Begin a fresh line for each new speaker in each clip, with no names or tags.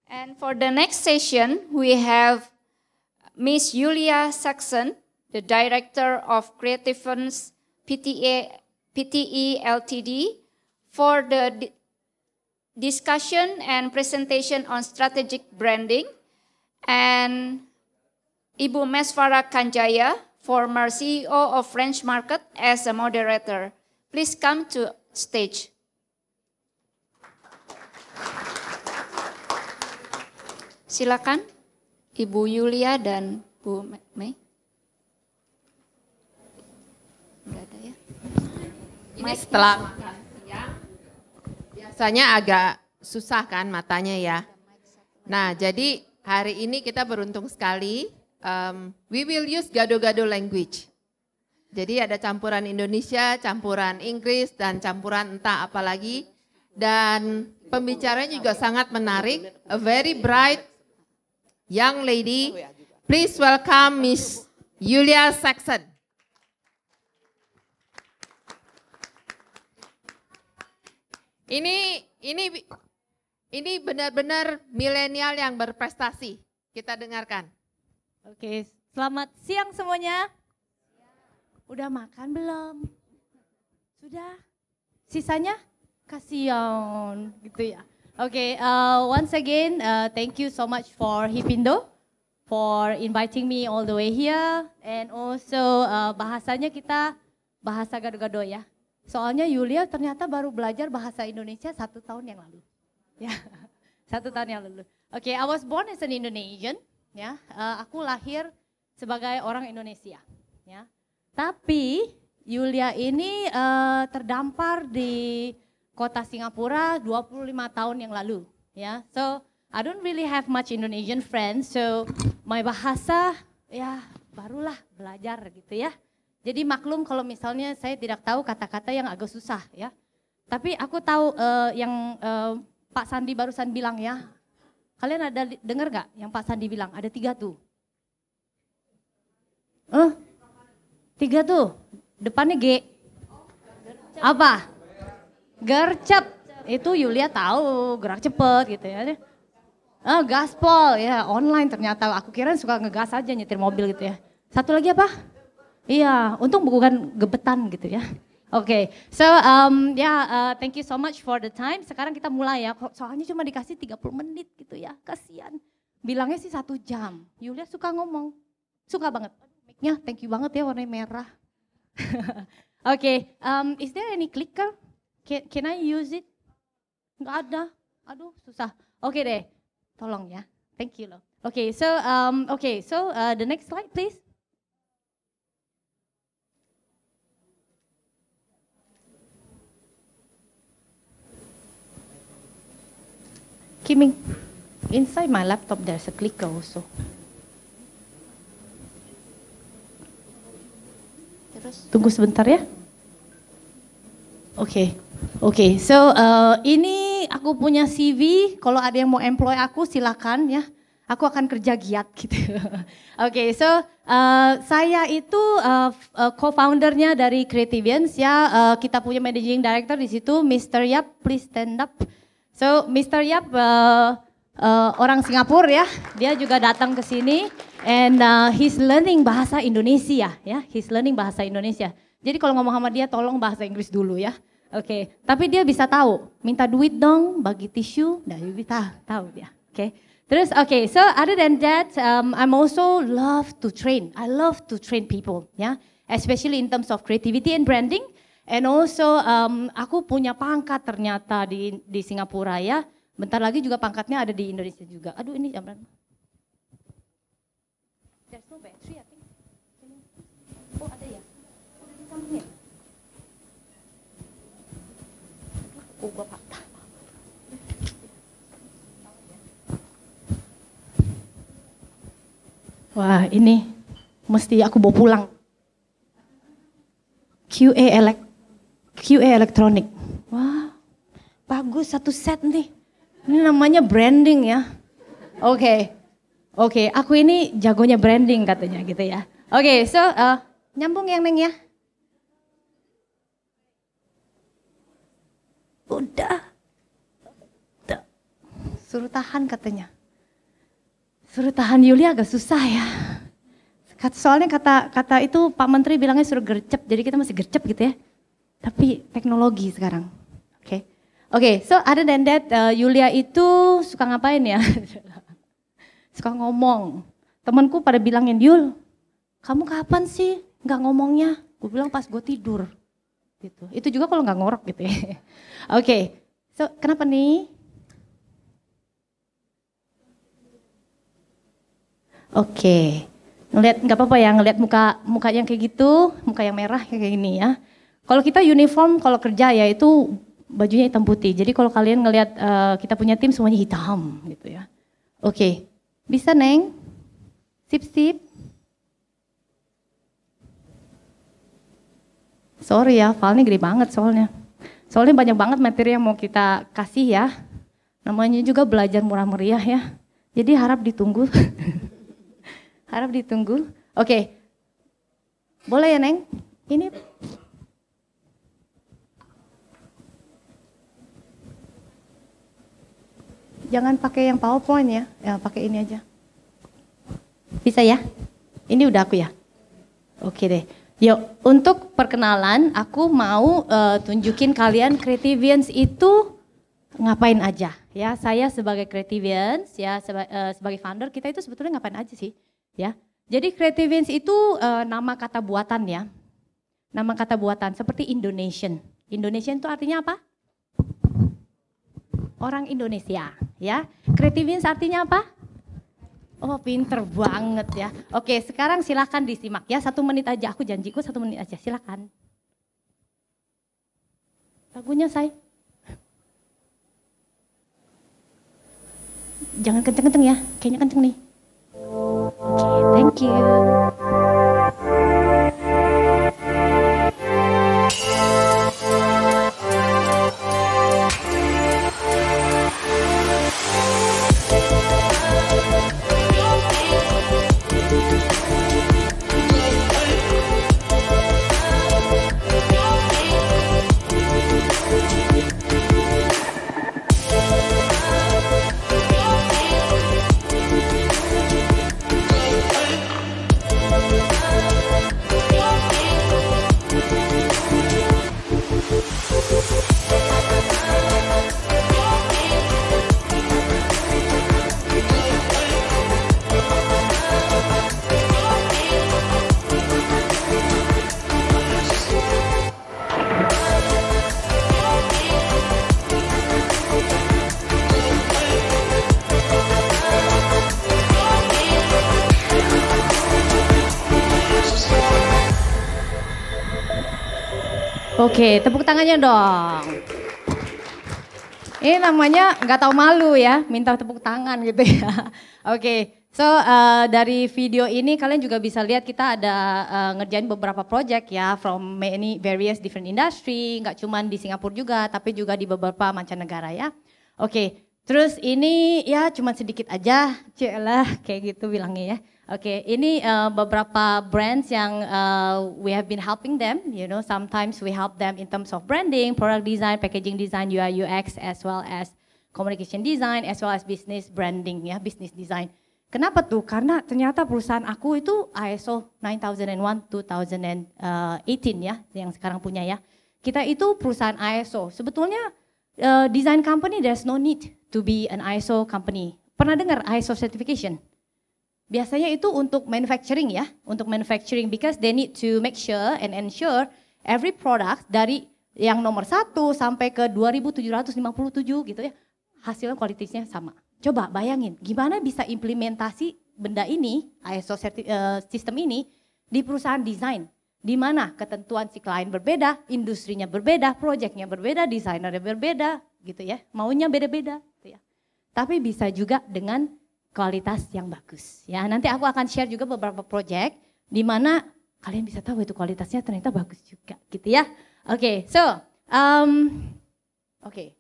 And for the next session, we have Miss Julia Saxon, the Director of Creative Funds PTE Ltd, for the discussion and presentation on strategic branding, and Ibu Mesfara Kanjaya, former CEO of French Market, as a moderator. Please come to stage. Silakan Ibu Yulia dan Bu Mei. Enggak ada ya.
Ini setelah makan siang, biasanya agak susah kan matanya ya. Nah, jadi hari ini kita beruntung sekali. We will use gado-gado language. Jadi ada campuran Indonesia, campuran Inggris, dan campuran entah apa lagi. Dan pembicaranya juga sangat menarik. A very bright young lady. Please welcome Miss Julia Saxon. Ini benar-benar milenial yang berprestasi. Kita dengarkan.
Oke, selamat siang semuanya. Udah makan belum? Sudah? Sisanya? Kasihan gitu ya. Oke, once again, thank you so much for Hipindo for inviting me all the way here. And also bahasanya kita bahasa gado-gado ya. Soalnya Yulia ternyata baru belajar bahasa Indonesia 1 tahun yang lalu. Ya, 1 tahun yang lalu. Oke, I was born as an Indonesian. Ya, aku lahir sebagai orang Indonesia. Ya, tapi Yulia ini terdampar di kota Singapura 25 tahun yang lalu. Ya, so I don't really have much Indonesian friends. So my bahasa ya barulah belajar gitu ya. Jadi maklum kalau misalnya saya tidak tahu kata-kata yang agak susah ya. Tapi aku tahu yang Pak Sandi barusan bilang ya. Kalian ada dengar gak yang Pak Sandi bilang? Ada 3 tuh. 3 tuh. Depannya G. Apa? Gercep. Itu Yulia tahu, gerak cepet gitu ya. Gaspol ya, online ternyata. Aku kira suka ngegas aja nyetir mobil gitu ya. Satu lagi apa? Iya, untung bukan gebetan gitu ya. Oke, so thank you so much for the time. Sekarang kita mulai ya, soalnya cuma dikasih 30 menit gitu ya, kasihan. Bilangnya sih 1 jam, Yulia suka ngomong, suka banget. Mic-nya thank you banget ya warnanya merah. Oke, is there any clicker? Can I use it? Nggak ada, aduh susah. Oke deh, tolong ya, thank you loh. Oke, so the next slide please. Kiming, inside my laptop there's a clicker also. Tunggu sebentar ya. Oke. So ini aku punya CV. Kalau ada yang mau employ aku silakan ya. Aku akan kerja giat gitu. Oke, so saya itu co-foundernya dari Creativians ya. Kita punya managing director di situ, Mr. Yap, please stand up. So Mr. Yap orang Singapura ya, dia juga datang ke sini and he's learning bahasa Indonesia ya, he's learning bahasa Indonesia. Jadi kalau ngomong sama dia tolong bahasa Inggris dulu ya. Oke, tapi dia bisa tahu, minta duit dong, bagi tisu, nah dia bisa tahu dia. Oke. Terus so other than that, I'm also love to train. I love to train people ya, especially in terms of creativity and branding. And also aku punya pangkat ternyata di Singapura ya. Bentar lagi juga pangkatnya ada di Indonesia juga. Aduh ini jam berapa? There's no battery I think. Oh ada ya? Udah disambung ya? Oh bapak. Wah ini mesti aku bawa pulang. QA elektronik. Wah, bagus 1 set nih. Ini namanya branding ya. Oke, aku ini jagonya branding katanya gitu ya. Oke, so nyambung yang Neng ya. Udah. Suruh tahan katanya. Suruh tahan Yulia agak susah ya. Soalnya kata itu Pak Menteri bilangnya suruh gercep, jadi kita masih gercep gitu ya. Tapi teknologi sekarang. Oke, so other than that, Yulia itu suka ngapain ya? Suka ngomong. Temanku pada bilangin, Yul, kamu kapan sih nggak ngomongnya? Gue bilang pas gue tidur. Gitu. Itu juga kalau nggak ngorok gitu ya. Oke, so kenapa nih? Oke, ngelihat nggak apa-apa ya, ngelihat muka yang kayak gitu, muka yang merah kayak gini ya. Kalau kita uniform, kalau kerja ya itu bajunya hitam putih. Jadi kalau kalian ngelihat kita punya tim semuanya hitam gitu ya. Oke, bisa Neng? Sip. Sorry ya, filenya gede banget soalnya. Soalnya banyak banget materi yang mau kita kasih ya. Namanya juga belajar murah meriah ya. Jadi harap ditunggu. Harap ditunggu. Oke, boleh ya Neng? Ini jangan pakai yang PowerPoint ya, pakai ini aja. Bisa ya? Ini udah aku ya? Oke deh. Yuk, untuk perkenalan aku mau tunjukin kalian Creativians itu ngapain aja. Ya, saya sebagai Creativians ya, sebagai founder kita itu sebetulnya ngapain aja sih? Ya. Jadi Creativians itu nama kata buatan ya. Nama kata buatan seperti Indonesian. Indonesian itu artinya apa? Orang Indonesia, ya. Creativians artinya apa? Oh, pinter banget ya. Oke, sekarang silakan disimak ya. 1 menit aja, aku janjiku 1 menit aja, silakan. Lagunya say. Jangan kenceng-kenceng ya, kayaknya kenceng nih. Oke, thank you. Oke, tepuk tangannya dong. Ini namanya nggak tahu malu ya, minta tepuk tangan gitu ya. Oke, so dari video ini kalian juga bisa lihat kita ada ngerjain beberapa project ya, from many various different industry, nggak cuma di Singapura juga, tapi juga di beberapa mancanegara ya. Oke, terus ini ya cuma sedikit aja, celah kayak gitu bilangnya ya. Oke, ini beberapa brands yang we have been helping them, you know, sometimes we help them in terms of branding, product design, packaging design, UI, UX, as well as communication design, as well as business branding ya, business design. Kenapa tuh? Karena ternyata perusahaan aku itu ISO 9001 2018 ya, yang sekarang punya ya. Kita itu perusahaan ISO. Sebetulnya design company there's no need to be an ISO company. Pernah dengar ISO certification? Biasanya itu untuk manufacturing ya, untuk manufacturing because they need to make sure and ensure every product dari yang nomor 1 sampai ke 2757 gitu ya, hasilnya kualitasnya sama. Coba bayangin gimana bisa implementasi benda ini, ISO sistem ini di perusahaan desain. Di mana ketentuan si klien berbeda, industrinya berbeda, proyeknya berbeda, desainernya berbeda gitu ya, maunya beda-beda gitu ya. Tapi bisa juga dengan kualitas yang bagus. Ya, nanti aku akan share juga beberapa project di mana kalian bisa tahu itu kualitasnya ternyata bagus juga, gitu ya. Oke, so, oke.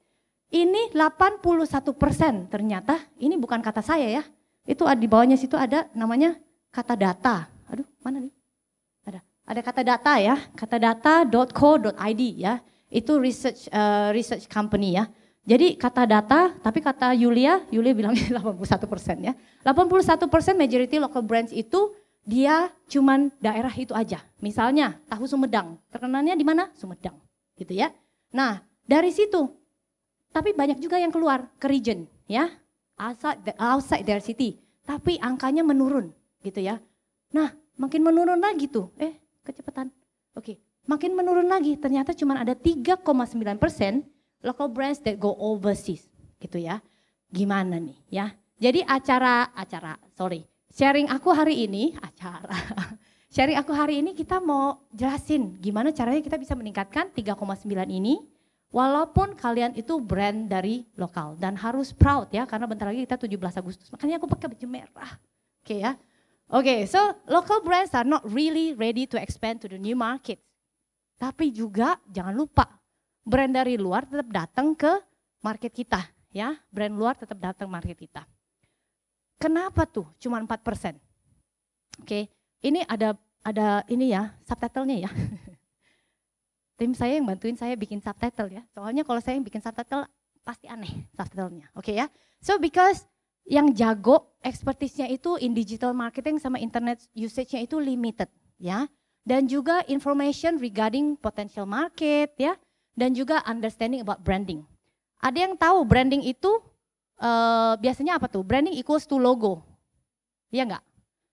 Ini 81% ternyata, ini bukan kata saya ya. Itu di bawahnya situ ada namanya kata data. Aduh, mana nih? Ada kata data ya, katadata.co.id ya. Itu research company ya. Jadi kata data, tapi kata Yulia bilangnya 81% ya. 81% majority local brands itu dia cuman daerah itu aja. Misalnya tahu Sumedang, terkenalnya di mana? Sumedang, gitu ya. Nah, dari situ, tapi banyak juga yang keluar ke region ya, outside their city. Tapi angkanya menurun gitu ya. Nah, makin menurun lagi tuh, kecepatan. Oke, makin menurun lagi, ternyata cuma ada 3,9% local brands that go overseas gitu ya. Gimana nih ya? Jadi sharing aku hari ini kita mau jelasin gimana caranya kita bisa meningkatkan 3,9 ini walaupun kalian itu brand dari lokal dan harus proud ya karena bentar lagi kita 17 Agustus. Makanya aku pakai baju merah. Oke ya. Oke, so local brands are not really ready to expand to the new market. Tapi juga jangan lupa brand dari luar tetap datang ke market kita ya. Brand luar tetap datang market kita. Kenapa tuh cuma 4%? Oke, ini ada ini ya, subtitlenya ya. Tim saya yang bantuin saya bikin subtitle ya. Soalnya kalau saya yang bikin subtitle pasti aneh subtitlenya. Oke ya. So because yang jago expertise-nya itu in digital marketing sama internet usage-nya itu limited ya. Dan juga information regarding potential market ya. Dan juga understanding about branding. Ada yang tahu branding itu biasanya apa tuh? Branding equals to logo. Iya enggak?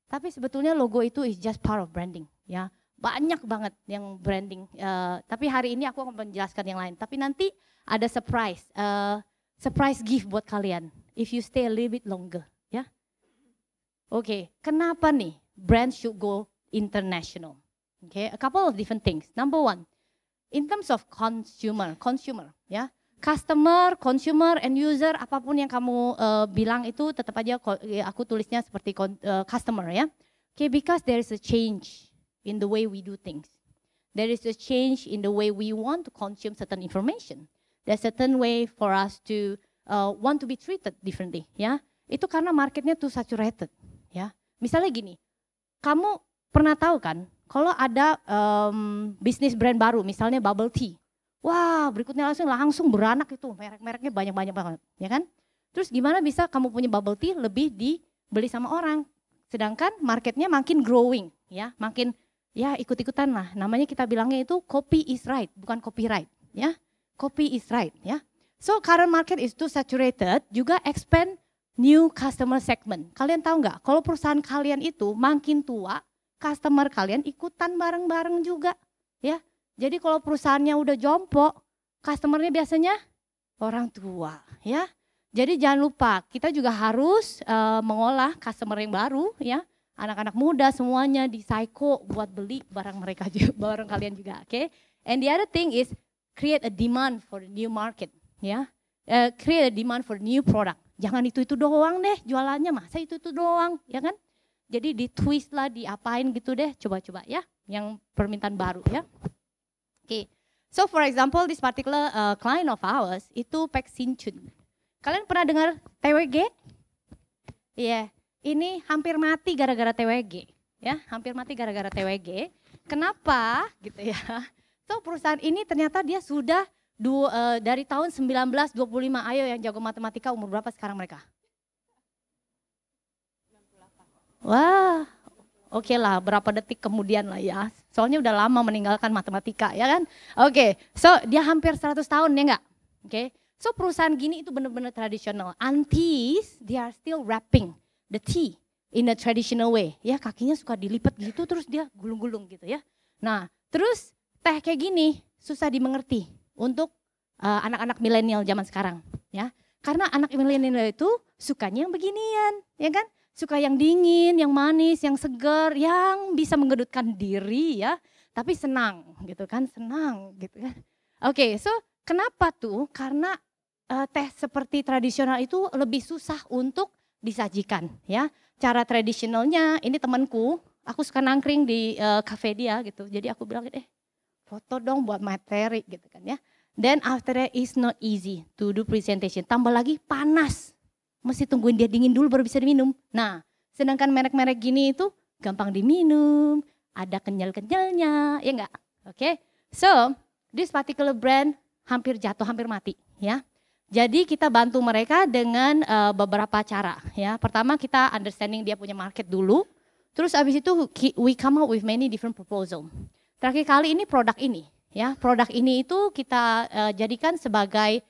Tapi sebetulnya logo itu is just part of branding ya. Banyak banget yang branding. Tapi hari ini aku akan menjelaskan yang lain. Tapi nanti ada surprise gift buat kalian. If you stay a little bit longer ya. Oke, kenapa nih brand should go international? Okay, a couple of different things. Number one, in terms of consumer ya, customer, consumer, and user, apapun yang kamu bilang itu tetap aja aku tulisnya seperti customer ya. Okay, because there is a change in the way we do things. There is a change in the way we want to consume certain information. There's a certain way for us to want to be treated differently ya. Itu karena marketnya tuh saturated ya. Misalnya gini, kamu pernah tahu kan? Kalau ada bisnis brand baru, misalnya bubble tea, wah berikutnya langsung beranak itu, merek-mereknya banyak-banyak banget, ya kan? Terus gimana bisa kamu punya bubble tea lebih dibeli sama orang, sedangkan marketnya makin growing, ya, makin ya ikut-ikutan lah. Namanya kita bilangnya itu copy is right, bukan copyright, ya, copy is right, ya. So current market is too saturated, juga expand new customer segment. Kalian tahu nggak? Kalau perusahaan kalian itu makin tua, customer kalian ikutan bareng-bareng juga ya. Jadi kalau perusahaannya udah jompo, customernya biasanya orang tua ya. Jadi jangan lupa kita juga harus mengolah customer yang baru ya. Anak-anak muda semuanya di psycho buat beli barang mereka juga, barang kalian juga, oke? And the other thing is create a demand for the new market ya. Create a demand for new product. Jangan itu doang deh jualannya, masa itu doang ya kan? Jadi ditwist lah, diapain gitu deh, coba-coba ya, yang permintaan baru ya. Oke, so for example this particular client of ours itu Pek Sinchun. Kalian pernah dengar TWG? Iya, ini hampir mati gara-gara TWG, ya, hampir mati gara-gara TWG. Kenapa? Gitu ya. So perusahaan ini ternyata dia sudah dari tahun 1925, ayo yang jago matematika umur berapa sekarang mereka? Wah, oke lah, berapa detik kemudian lah ya. Soalnya udah lama meninggalkan matematika ya kan. Oke, so dia hampir 100 tahun ya enggak? Oke, so perusahaan gini itu benar-benar tradisional. Aunties, they are still wrapping the tea in a traditional way. Ya kakinya suka dilipat gitu terus dia gulung-gulung gitu ya. Nah, terus teh kayak gini susah dimengerti untuk anak-anak milenial zaman sekarang ya. Karena anak milenial itu sukanya yang beginian ya kan. Suka yang dingin, yang manis, yang segar, yang bisa menggedutkan diri ya, tapi senang gitu kan, senang gitu kan. Oke, so kenapa tuh? Karena teh seperti tradisional itu lebih susah untuk disajikan ya. Cara tradisionalnya, ini temanku, aku suka nangkring di cafe dia gitu, jadi aku bilang foto dong buat materi gitu kan ya. Then after that it's not easy to do presentation, tambah lagi panas. Mesti tungguin dia dingin dulu baru bisa diminum. Nah, sedangkan merek-merek gini itu gampang diminum, ada kenyal-kenyalnya, ya enggak? Oke, so this particular brand hampir jatuh, hampir mati, ya. Jadi kita bantu mereka dengan beberapa cara ya. Pertama kita understanding dia punya market dulu. Terus abis itu we come up with many different proposal. Terakhir kali ini produk ini ya. Produk ini itu kita jadikan sebagai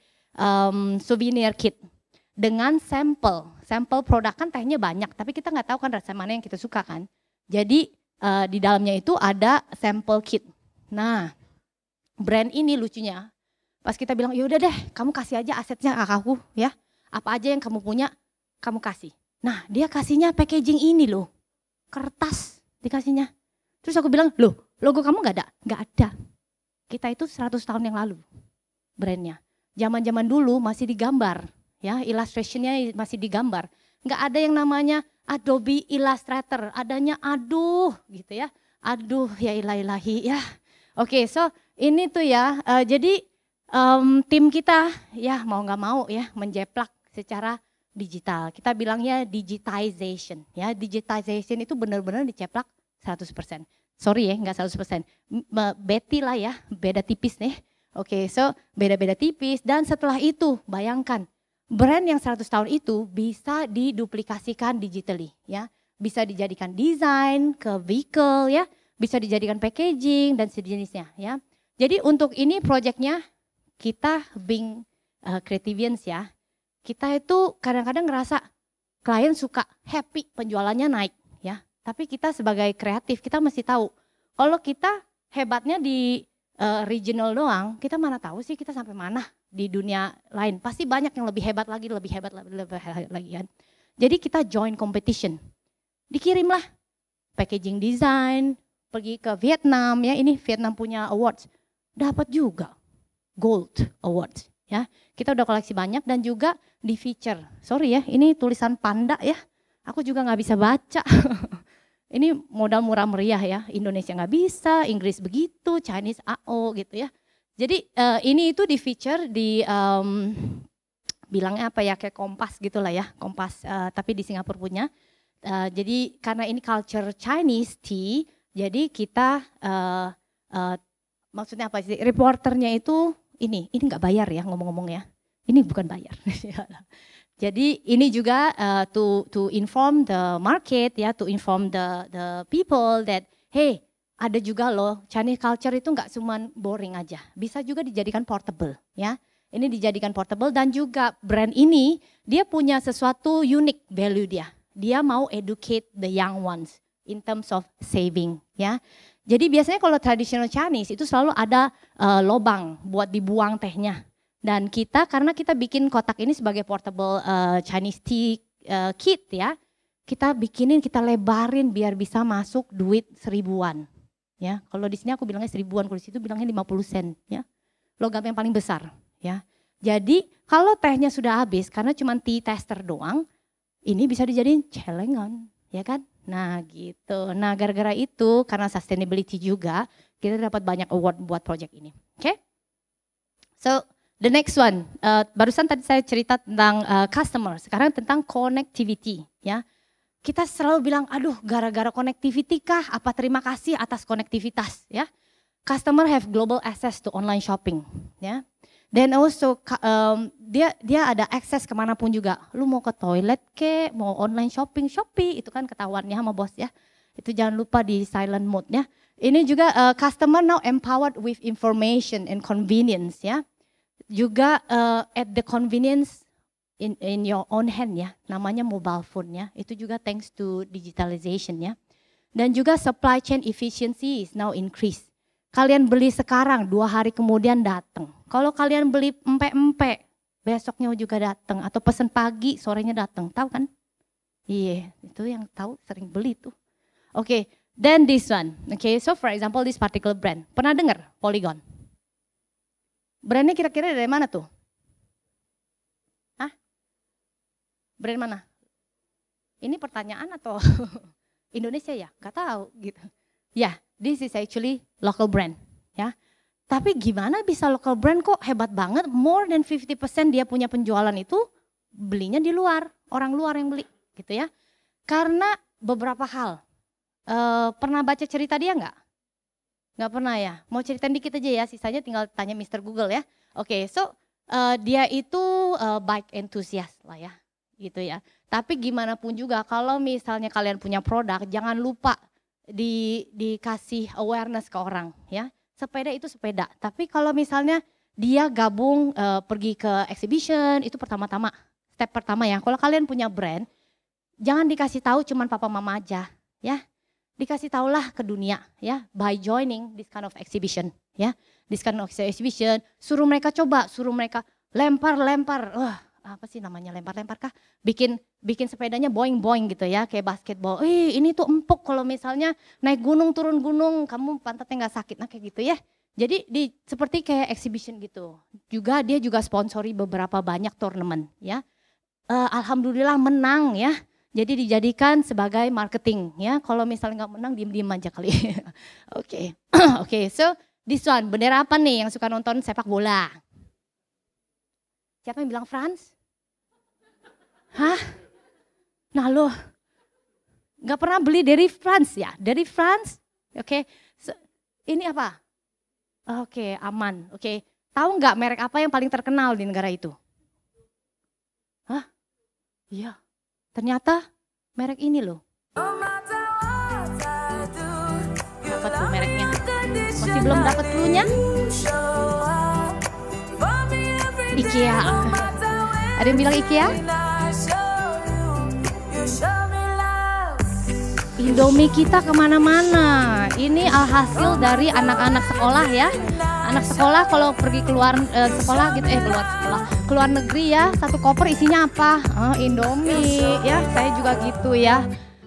souvenir kit dengan sampel. Sampel produk kan tehnya banyak, tapi kita nggak tahu kan rasa mana yang kita suka kan. Jadi di dalamnya itu ada sampel kit. Nah, brand ini lucunya, pas kita bilang yaudah deh, kamu kasih aja asetnya ke aku ya. Apa aja yang kamu punya, kamu kasih. Nah, dia kasihnya packaging ini loh, kertas dikasihnya. Terus aku bilang, loh logo kamu nggak ada? Nggak ada. Kita itu 100 tahun yang lalu brandnya. Zaman-zaman dulu masih digambar, ya illustrationnya masih digambar. Nggak ada yang namanya Adobe Illustrator, adanya aduh gitu ya. Aduh ya ilahi ya. Oke, so ini tuh ya, jadi tim kita ya mau nggak mau ya menjeplak secara digital. Kita bilangnya digitization ya. Digitization itu benar-benar diceplak 100%. Sorry ya, nggak 100%. Betty lah ya, beda tipis nih. Oke, so beda-beda tipis dan setelah itu bayangkan brand yang 100 tahun itu bisa diduplikasikan digitally ya. Bisa dijadikan desain ke vehicle ya, bisa dijadikan packaging dan sejenisnya ya. Jadi untuk ini projectnya kita being creativians ya. Kita itu kadang-kadang ngerasa klien suka happy penjualannya naik ya. Tapi kita sebagai kreatif kita mesti tahu kalau kita hebatnya di regional doang, kita mana tahu sih kita sampai mana di dunia lain. Pasti banyak yang lebih hebat lagi kan. Jadi kita join competition. Dikirimlah packaging design, pergi ke Vietnam ya, ini Vietnam punya awards. Dapat juga gold awards ya. Kita udah koleksi banyak dan juga di feature. Sorry ya, ini tulisan panda ya. Aku juga nggak bisa baca. Ini modal murah meriah ya, Indonesia nggak bisa, Inggris begitu, Chinese AO gitu ya. Jadi ini itu di feature di bilangnya apa ya, kayak Kompas gitulah ya, Kompas tapi di Singapura punya. Jadi karena ini culture Chinese tea, jadi kita maksudnya apa sih, reporternya itu ini nggak bayar ya ngomong-ngomong ya, ini bukan bayar. Jadi ini juga to inform the market ya, to inform the people that hey ada juga loh Chinese culture itu nggak cuma boring aja, bisa juga dijadikan portable ya. Ini dijadikan portable dan juga brand ini dia punya sesuatu unik value dia. Dia mau educate the young ones in terms of saving ya. Jadi biasanya kalau traditional Chinese itu selalu ada lobang buat dibuang tehnya. Dan kita karena kita bikin kotak ini sebagai portable Chinese tea kit ya, kita bikinin, kita lebarin biar bisa masuk duit 1000-an. Ya, kalau di sini aku bilangnya 1000-an, kalau di situ bilangnya 50 sen ya. Logam yang paling besar ya. Jadi kalau tehnya sudah habis karena cuma tea tester doang, ini bisa dijadiin celengan ya kan. Nah gitu. Nah gara-gara itu karena sustainability juga kita dapat banyak award buat project ini. Oke? So the next one, barusan tadi saya cerita tentang customer, sekarang tentang connectivity ya. Kita selalu bilang, aduh gara-gara connectivity kah, apa terima kasih atas konektivitas ya. Customer have global access to online shopping ya. Then also dia ada akses kemanapun juga. Lu mau ke toilet ke, mau online shopping, Shopee itu kan ketahuannya sama bos ya. Itu jangan lupa di silent mode ya. Ini juga customer now empowered with information and convenience ya. Juga at the convenience in your own hand ya, namanya mobile phone ya, itu juga thanks to digitalization ya. Dan juga supply chain efficiency is now increase. Kalian beli sekarang 2 hari kemudian datang. Kalau kalian beli empe-empe besoknya juga datang, atau pesan pagi sorenya datang, tahu kan? Iya, itu yang tahu sering beli tuh. Oke, then this one. Okay, so for example this particular brand, pernah dengar Polygon? Brandnya kira-kira dari mana tuh? Hah? Brand mana? Ini pertanyaan atau Indonesia ya? Gak tahu gitu. Ya, this is actually local brand. Ya, tapi gimana bisa local brand kok hebat banget? More than 50% dia punya penjualan itu belinya di luar, orang luar yang beli, gitu ya. Karena beberapa hal. Pernah baca cerita dia nggak? Nggak pernah ya? Mau ceritain dikit aja ya, sisanya tinggal tanya Mr. Google ya. Oke, so dia itu bike enthusiast lah ya, gitu ya. Tapi gimana pun juga kalau misalnya kalian punya produk, jangan lupa dikasih awareness ke orang ya. Sepeda itu sepeda, tapi kalau misalnya dia gabung pergi ke exhibition, itu pertama-tama, step pertama ya. Kalau kalian punya brand, jangan dikasih tahu cuman papa mama aja ya. Dikasih tahulah ke dunia ya, by joining this kind of exhibition ya. This kind of exhibition, suruh mereka coba, suruh mereka lempar-lempar. Wah, apa sih namanya, lempar-lempar kah? Bikin sepedanya boing-boing gitu ya, kayak basketball. Ini tuh empuk kalau misalnya naik gunung, turun gunung, kamu pantatnya nggak sakit, nah kayak gitu ya. Jadi seperti kayak exhibition gitu. Juga dia juga sponsori beberapa banyak turnamen ya. Alhamdulillah menang ya. Jadi dijadikan sebagai marketing ya. Kalau misalnya nggak menang, diem-diem aja kali. Oke. Oke, so this one, bendera apa nih yang suka nonton sepak bola? Siapa yang bilang France? Hah? Nah lo, nggak pernah beli dari France ya? Dari France? Oke, so, ini apa? Oke, aman. Oke, tahu nggak merek apa yang paling terkenal di negara itu? Hah? Iya. Ternyata merek ini loh. Apa tuh mereknya? Masih belum dapat clue-nya? IKEA. Ada yang bilang IKEA? Indomie kita kemana-mana. Ini alhasil dari anak-anak sekolah ya. Anak sekolah kalau pergi keluar sekolah gitu, keluar negeri ya, satu koper isinya apa? Indomie ya, saya juga gitu ya.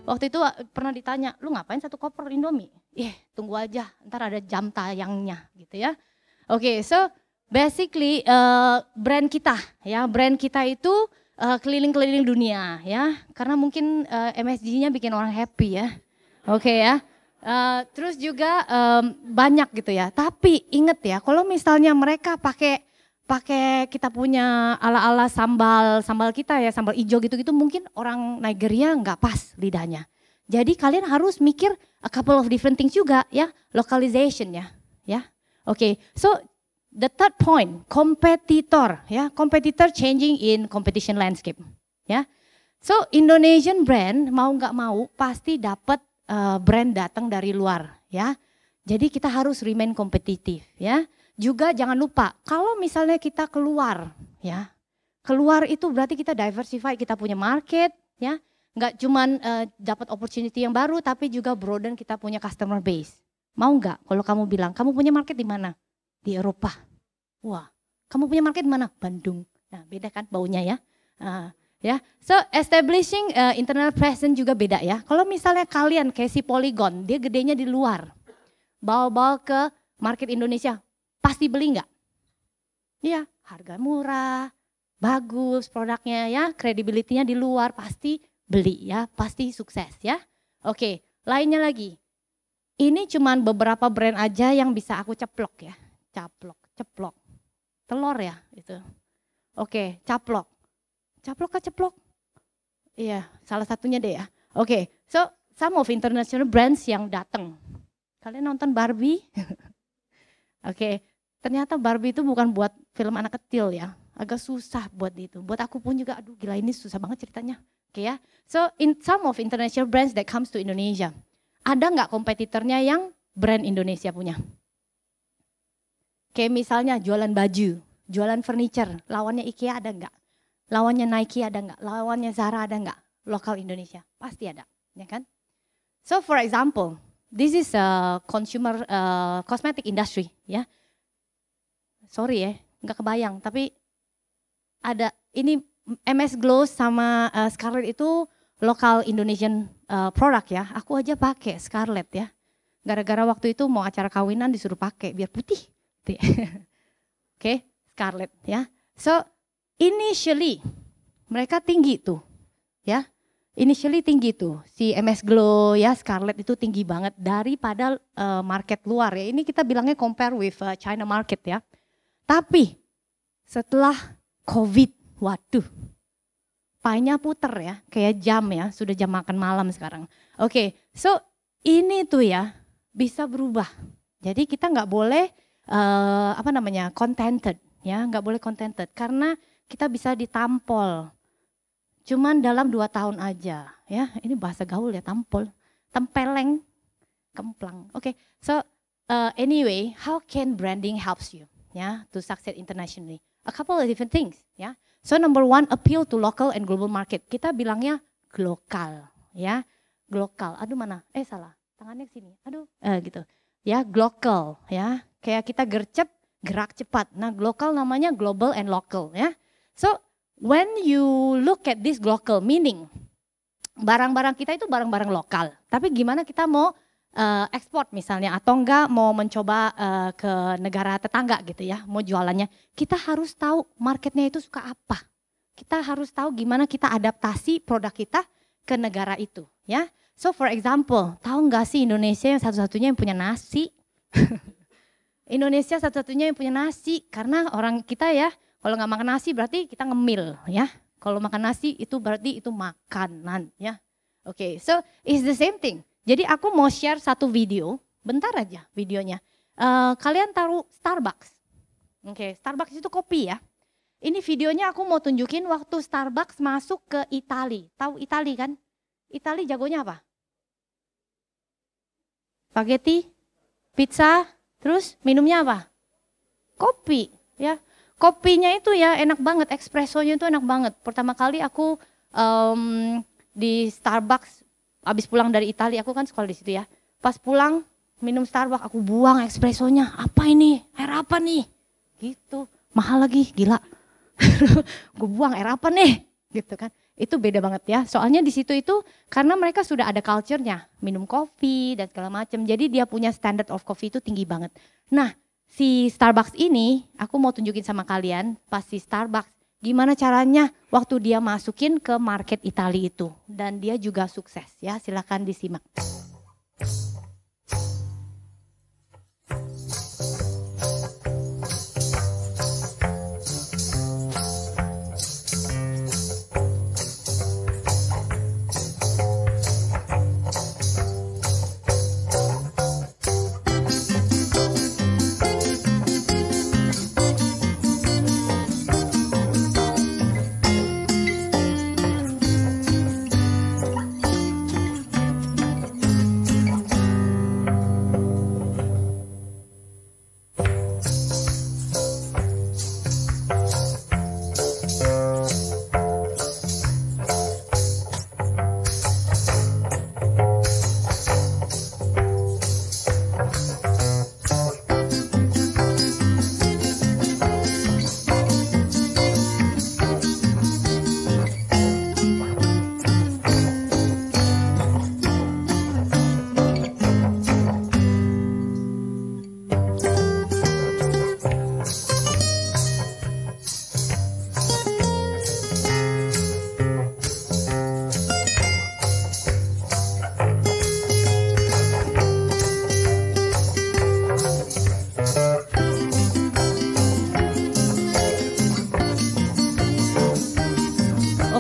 Waktu itu pernah ditanya, lu ngapain satu koper Indomie? Tunggu aja, ntar ada jam tayangnya gitu ya. Oke, so basically brand kita ya, brand kita itu keliling-keliling dunia ya, karena mungkin MSG-nya bikin orang happy ya. Oke ya. Terus juga banyak gitu ya. Tapi inget ya, kalau misalnya mereka pakai kita punya ala-ala sambal kita ya, sambal hijau gitu-gitu, mungkin orang Nigeria nggak pas lidahnya. Jadi kalian harus mikir a couple of different things juga ya, localization ya. Oke, so the third point, competitor ya, competitor changing in competition landscape ya. So Indonesian brand mau nggak mau pasti dapat brand datang dari luar ya. Jadi kita harus remain kompetitif ya. Juga jangan lupa kalau misalnya kita keluar ya. Keluar itu berarti kita diversify, kita punya market ya. Enggak cuman dapat opportunity yang baru tapi juga broaden kita punya customer base. Mau nggak kalau kamu bilang kamu punya market di mana? Di Eropa. Wah, kamu punya market di mana? Bandung. Nah, beda kan baunya ya. Ya, so establishing internal presence juga beda ya. Kalau misalnya kalian kayak si Polygon, dia gedenya di luar, bawa ke market Indonesia, pasti beli nggak? Iya, harga murah, bagus produknya ya, credibility-nya di luar, pasti beli ya, pasti sukses ya. Oke, lainnya lagi, ini cuman beberapa brand aja yang bisa aku ceplok ya, ceplok, telur ya itu. Oke, caplok. Caplok kah ceplok? Iya, salah satunya deh ya. Oke, so some of international brands yang datang. Kalian nonton Barbie? Oke, ternyata Barbie itu bukan buat film anak kecil ya. Agak susah buat itu. Buat aku pun juga, aduh gila ini susah banget ceritanya. Oke ya, so in some of international brands that comes to Indonesia, ada nggak kompetitornya yang brand Indonesia punya? Kayak misalnya jualan baju, jualan furniture, lawannya IKEA ada nggak? Lawannya Nike ada nggak? Lawannya Zara ada nggak? Lokal Indonesia pasti ada, ya kan? So for example, this is a consumer cosmetic industry, ya. Sorry ya, nggak kebayang. Tapi ada ini MS Glow sama Scarlett itu lokal Indonesian produk ya. Aku aja pakai Scarlett ya. Gara-gara waktu itu mau acara kawinan disuruh pakai biar putih. Oke, Scarlett ya. So initially mereka tinggi tuh, ya. Initially tinggi tuh, si MS Glow ya, Scarlett itu tinggi banget daripada market luar ya. Ini kita bilangnya compare with China market ya. Tapi setelah COVID, waduh, pie-nya puter ya, kayak jam ya, sudah jam makan malam sekarang. Oke, so ini tuh ya bisa berubah. Jadi kita nggak boleh contented ya, nggak boleh contented karena kita bisa ditampol. Cuman dalam 2 tahun aja, ya. Ini bahasa gaul ya, tampol, tempeleng, kemplang. Oke, so anyway, how can branding helps you, ya, to succeed internationally? A couple of different things, ya. So number one, appeal to local and global market. Kita bilangnya global, ya, global. Aduh mana? Salah. Tangannya ke sini. Aduh, gitu. Ya, global, ya. Kayak kita gercep, gerak cepat. Nah, global namanya global and local, ya. So when you look at this global, meaning barang-barang kita itu barang-barang lokal. Tapi gimana kita mau ekspor misalnya atau enggak mau mencoba ke negara tetangga gitu ya, mau jualannya. Kita harus tahu marketnya itu suka apa. Kita harus tahu gimana kita adaptasi produk kita ke negara itu, ya. So for example, tahu enggak sih Indonesia yang satu-satunya yang punya nasi? Indonesia satu-satunya yang punya nasi karena orang kita ya, kalau nggak makan nasi berarti kita ngemil, ya. Kalau makan nasi itu berarti itu makanan, ya. Oke, so it's the same thing. Jadi aku mau share satu video, bentar aja videonya. Kalian taruh Starbucks. Oke, Starbucks itu kopi ya. Ini videonya aku mau tunjukin waktu Starbucks masuk ke Itali. Tahu Itali kan? Itali jagonya apa? Spaghetti, pizza, terus minumnya apa? Kopi, ya. Kopinya itu ya enak banget, espressonya itu enak banget. Pertama kali aku di Starbucks, abis pulang dari Italia, aku kan sekolah di situ ya. Pas pulang minum Starbucks, aku buang espressonya. Apa ini? Air apa nih? Gitu, mahal lagi, gila. Gue buang air apa nih? Gitu kan. Itu beda banget ya. Soalnya di situ itu karena mereka sudah ada culture-nya, minum kopi dan segala macam. Jadi dia punya standard of coffee itu tinggi banget. Nah, si Starbucks ini, aku mau tunjukin sama kalian pas si Starbucks gimana caranya waktu dia masukin ke market Italia itu. Dan dia juga sukses ya, silakan disimak.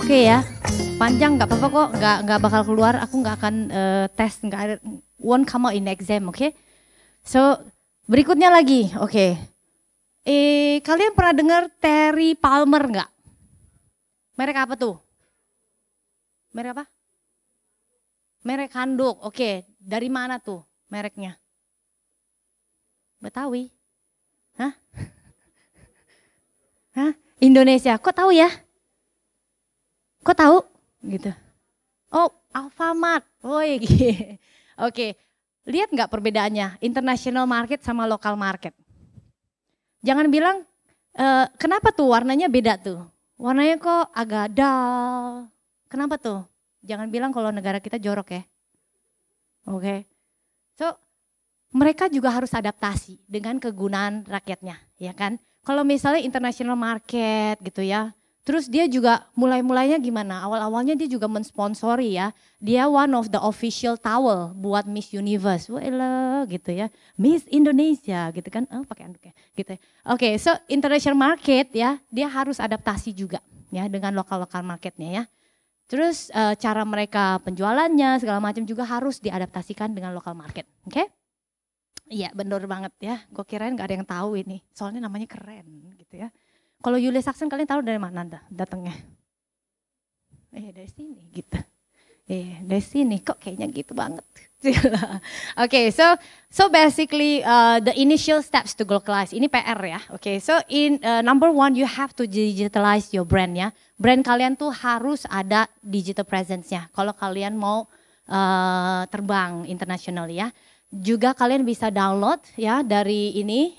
Oke ya, panjang nggak apa-apa kok, nggak bakal keluar. Aku nggak akan tes, won't come out in exam, oke? So berikutnya lagi, oke. Kalian pernah dengar Terry Palmer nggak? Merek apa tuh? Merek apa? Merek handuk, oke. Dari mana tuh mereknya? Betawi? Hah? Hah? Indonesia, kok tahu ya? Kok tahu? Gitu. Oh, Alfamart. Woi. Oke. Lihat nggak perbedaannya international market sama local market? Jangan bilang kenapa tuh warnanya beda tuh? Warnanya kok agak dull. Kenapa tuh? Jangan bilang kalau negara kita jorok ya. Oke. So, mereka juga harus adaptasi dengan kegunaan rakyatnya, ya kan? Kalau misalnya international market gitu ya. Terus dia juga mulai-mulainya gimana? Awal-awalnya dia juga mensponsori ya. Dia one of the official towel buat Miss Universe. Wah gitu ya. Miss Indonesia gitu kan. Oh pakai anduknya gitu ya. Oke, so international market ya, dia harus adaptasi juga ya dengan lokal-lokal marketnya ya. Terus cara mereka penjualannya segala macam juga harus diadaptasikan dengan lokal market. Oke? Iya benar banget ya. Gue kirain gak ada yang tahu ini. Soalnya namanya keren gitu gitu ya. Kalau Julia Saxon kalian tahu dari mana datangnya? Dari sini gitu. Dari sini kok kayaknya gitu banget. Okay, so basically the initial steps to globalize. Ini PR ya. Okay, so in number one you have to digitalize your brand ya. Brand kalian tuh harus ada digital presence-nya. Kalau kalian mau terbang internasional ya. Juga kalian bisa download ya dari ini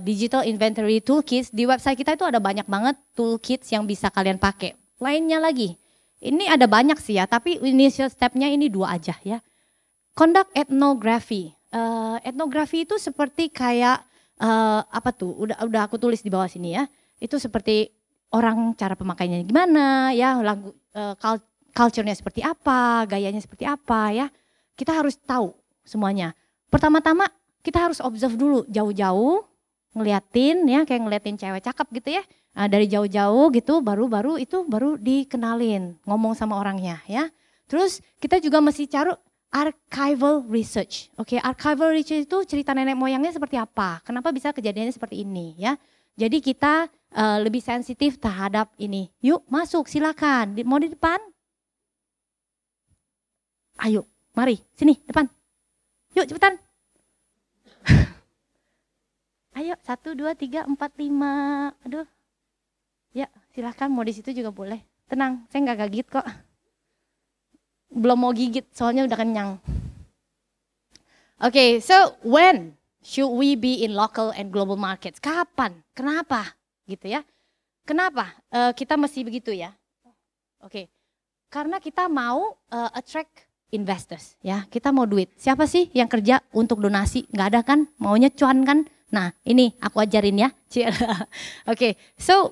digital inventory toolkits. Di website kita itu ada banyak banget toolkits yang bisa kalian pakai. Lainnya lagi. Ini ada banyak sih ya, tapi initial step-nya ini 2 aja ya. Conduct ethnography. Ethnography itu seperti kayak apa tuh? Udah aku tulis di bawah sini ya. Itu seperti orang cara pemakaiannya gimana ya, lagu culture-nya seperti apa, gayanya seperti apa ya. Kita harus tahu semuanya. Pertama-tama kita harus observe dulu jauh-jauh, ngeliatin ya, kayak ngeliatin cewek cakep gitu ya. Nah, dari jauh-jauh gitu baru dikenalin, ngomong sama orangnya ya. Terus kita juga mesti cari archival research. Oke, archival research itu cerita nenek moyangnya seperti apa, kenapa bisa kejadiannya seperti ini ya. Jadi kita lebih sensitif terhadap ini. Yuk masuk silakan, mau di depan? Ayo, mari sini depan. Yuk cepetan. Ayo 1, 2, 3, 4, 5. Aduh. Ya silahkan mau di situ juga boleh. Tenang, saya nggak gigit kok. Belum mau gigit soalnya udah kenyang. Okay, so when should we be in local and global markets? Kapan? Kenapa? Gitu ya. Kenapa kita mesti begitu ya? Oke, karena kita mau attract investors ya. Kita mau duit. Siapa sih yang kerja untuk donasi? Nggak ada kan? Maunya cuan kan? Nah ini aku ajarin ya. Okay, so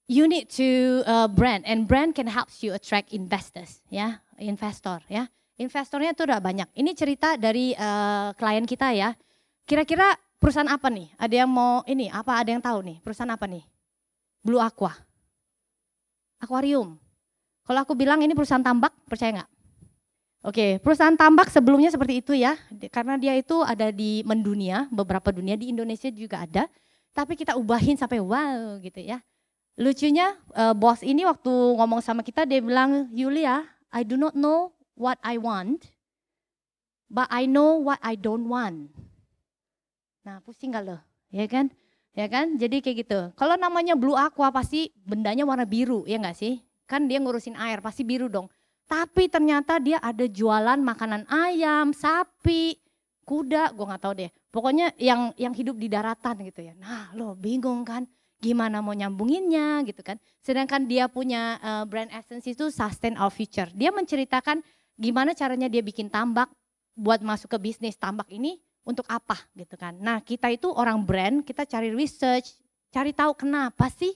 you need to brand, and brand can help you attract investors ya, investor ya. Investornya tuh udah banyak. Ini cerita dari klien kita ya. Kira-kira perusahaan apa nih? Ada yang mau ini? Apa ada yang tahu nih? Perusahaan apa nih? Blue Aqua, akuarium. Kalau aku bilang ini perusahaan tambak, percaya nggak? Oke, perusahaan tambak sebelumnya seperti itu ya, karena dia itu ada di mendunia, beberapa dunia, di Indonesia juga ada, tapi kita ubahin sampai wow gitu ya. Lucunya bos ini waktu ngomong sama kita dia bilang, Yulia, I do not know what I want, but I know what I don't want. Nah pusing gak lo, ya kan? Ya kan, jadi kayak gitu. Kalau namanya Blue Aqua pasti bendanya warna biru, ya nggak sih? Kan dia ngurusin air, pasti biru dong. Tapi ternyata dia ada jualan makanan ayam, sapi, kuda, gue nggak tahu deh. Pokoknya yang hidup di daratan gitu ya. Nah lo bingung kan, gimana mau nyambunginnya gitu kan. Sedangkan dia punya brand essence itu sustain our future. Dia menceritakan gimana caranya dia bikin tambak buat masuk ke bisnis tambak ini untuk apa gitu kan. Nah kita itu orang brand, kita cari research, cari tahu kenapa sih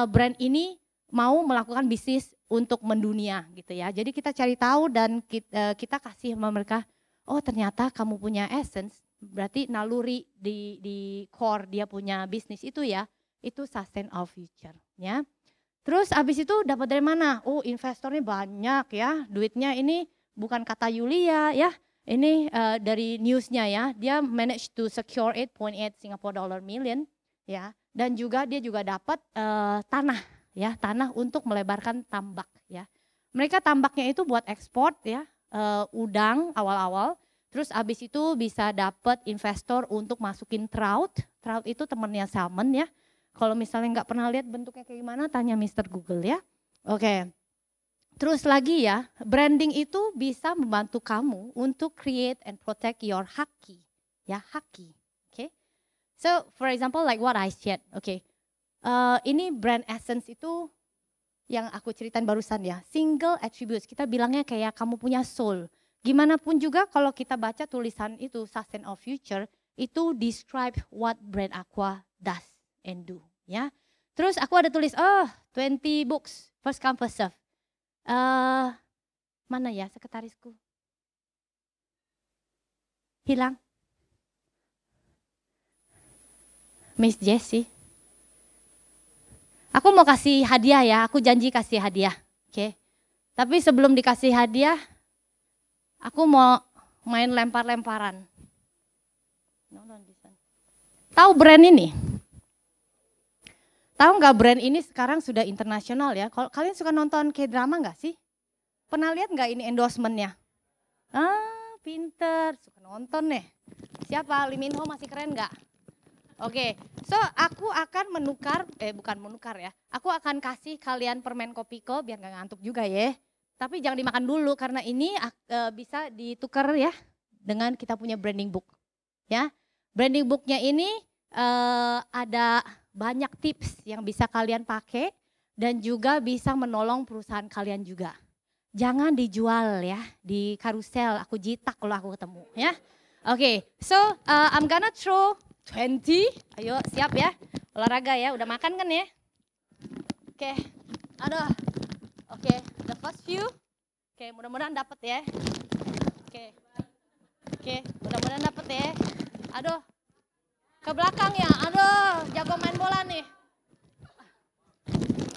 brand ini mau melakukan bisnis untuk mendunia gitu ya. Jadi kita cari tahu dan kita kasih sama mereka, oh ternyata kamu punya essence, berarti naluri di core dia punya bisnis itu ya, itu sustain our future ya. Terus abis itu dapat dari mana? Oh investornya banyak ya, duitnya ini bukan kata Yulia ya, ini dari newsnya ya, dia manage to secure 8.8 Singapore dollar million ya, dan juga dia juga dapat tanah ya, tanah untuk melebarkan tambak ya. Mereka tambaknya itu buat ekspor ya, udang awal-awal, terus abis itu bisa dapat investor untuk masukin trout. Trout itu temennya salmon ya. Kalau misalnya nggak pernah lihat bentuknya kayak gimana, tanya Mr. Google ya. Oke. Terus lagi ya, branding itu bisa membantu kamu untuk create and protect your haki ya, haki. Oke. So for example like what I shared, oke. Ini brand essence itu yang aku ceritain barusan ya, single attributes, kita bilangnya kayak kamu punya soul. Gimana pun juga kalau kita baca tulisan itu sustain our future, itu describe what brand Aqua does and do ya. Terus aku ada tulis 20 books first come first serve. Mana ya sekretarisku? Hilang. Miss Jessie. Aku mau kasih hadiah ya, aku janji kasih hadiah. Oke. Tapi sebelum dikasih hadiah, aku mau main lempar-lemparan. Tahu brand ini? Tahu nggak brand ini sekarang sudah internasional ya? Kalau kalian suka nonton K-drama nggak sih? Pernah lihat nggak ini endorsementnya? Ah, pinter, suka nonton nih. Siapa? Lee Min Ho masih keren nggak? Oke, so aku akan bukan menukar ya. Aku akan kasih kalian permen Kopiko biar nggak ngantuk juga ya. Tapi jangan dimakan dulu karena ini bisa ditukar ya dengan kita punya branding book. Ya, branding booknya ini ada banyak tips yang bisa kalian pakai dan juga bisa menolong perusahaan kalian juga. Jangan dijual ya di karusel, aku jitak kalau aku ketemu ya. Oke, so I'm gonna throw 20, ayo siap ya, olahraga ya, udah makan kan ya? Oke, aduh, oke, the first few, oke mudah-mudahan dapet ya. Oke, mudah-mudahan dapet ya. Aduh, ke belakang ya, aduh, jago main bola nih.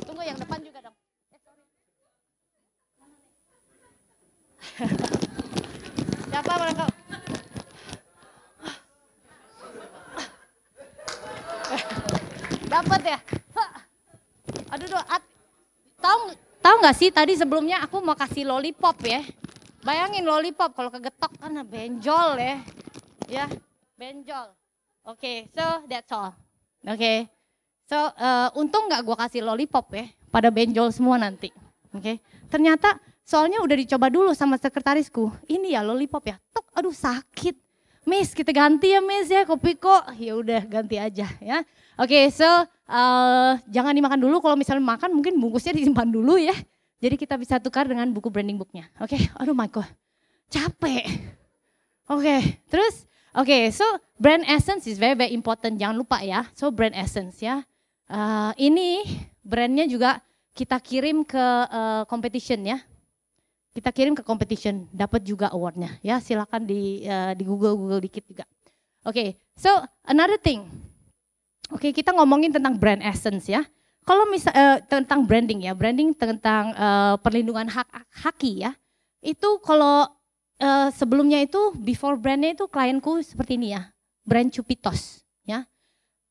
Tunggu yang depan juga dong. Siapa mereka? Dapat ya? Aduh, tahu nggak sih tadi sebelumnya aku mau kasih lollipop ya. Bayangin lollipop kalau kegetok kan benjol ya. Ya, benjol. Oke, so that's all. Oke. So, untung nggak gua kasih lollipop ya, pada benjol semua nanti. Oke. Ternyata soalnya udah dicoba dulu sama sekretarisku. Ini ya lollipop ya. Tuk, aduh sakit. Miss, kita ganti ya Miss ya, Kopiko. Ya udah ganti aja ya. Oke, so jangan dimakan dulu. Kalau misalnya makan mungkin bungkusnya disimpan dulu ya. Jadi kita bisa tukar dengan buku branding booknya. Oke, aduh my God, capek. Oke, terus so brand essence is very very important. Jangan lupa ya. So brand essence ya. Ini brandnya juga kita kirim ke competition ya. Kita kirim ke competition, dapat juga awardnya ya. Silakan di Google dikit juga. Oke, so another thing. Oke, kita ngomongin tentang brand essence ya. Kalau tentang branding ya, branding tentang perlindungan haki ya. Itu kalau sebelumnya itu before brandnya itu klienku seperti ini ya, brand Cupitos ya.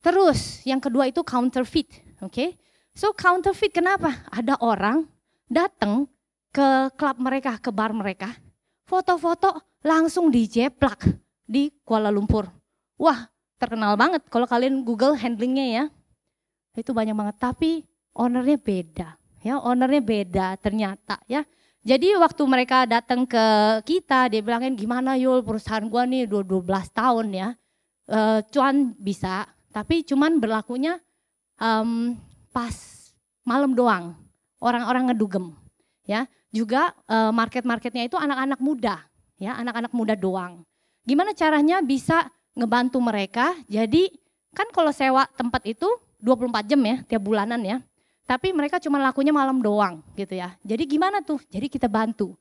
Terus yang kedua itu counterfeit, oke. So counterfeit kenapa? Ada orang datang ke klub mereka, ke bar mereka, foto-foto langsung dijeplak di Kuala Lumpur. Wah, terkenal banget kalau kalian Google handlingnya ya. Itu banyak banget, tapi ownernya beda. Ya, ownernya beda ternyata ya. Jadi waktu mereka datang ke kita, dia bilangin gimana Yul, perusahaan gua nih 12 tahun ya. Cuan bisa, tapi cuman berlakunya pas malam doang. Orang-orang ngedugem ya. Juga market-marketnya itu anak-anak muda, ya anak-anak muda doang. Gimana caranya bisa ngebantu mereka? Jadi kan kalau sewa tempat itu 24 jam ya, tiap bulanan ya. Tapi mereka cuma lakunya malam doang gitu ya. Jadi gimana tuh? Jadi kita bantu.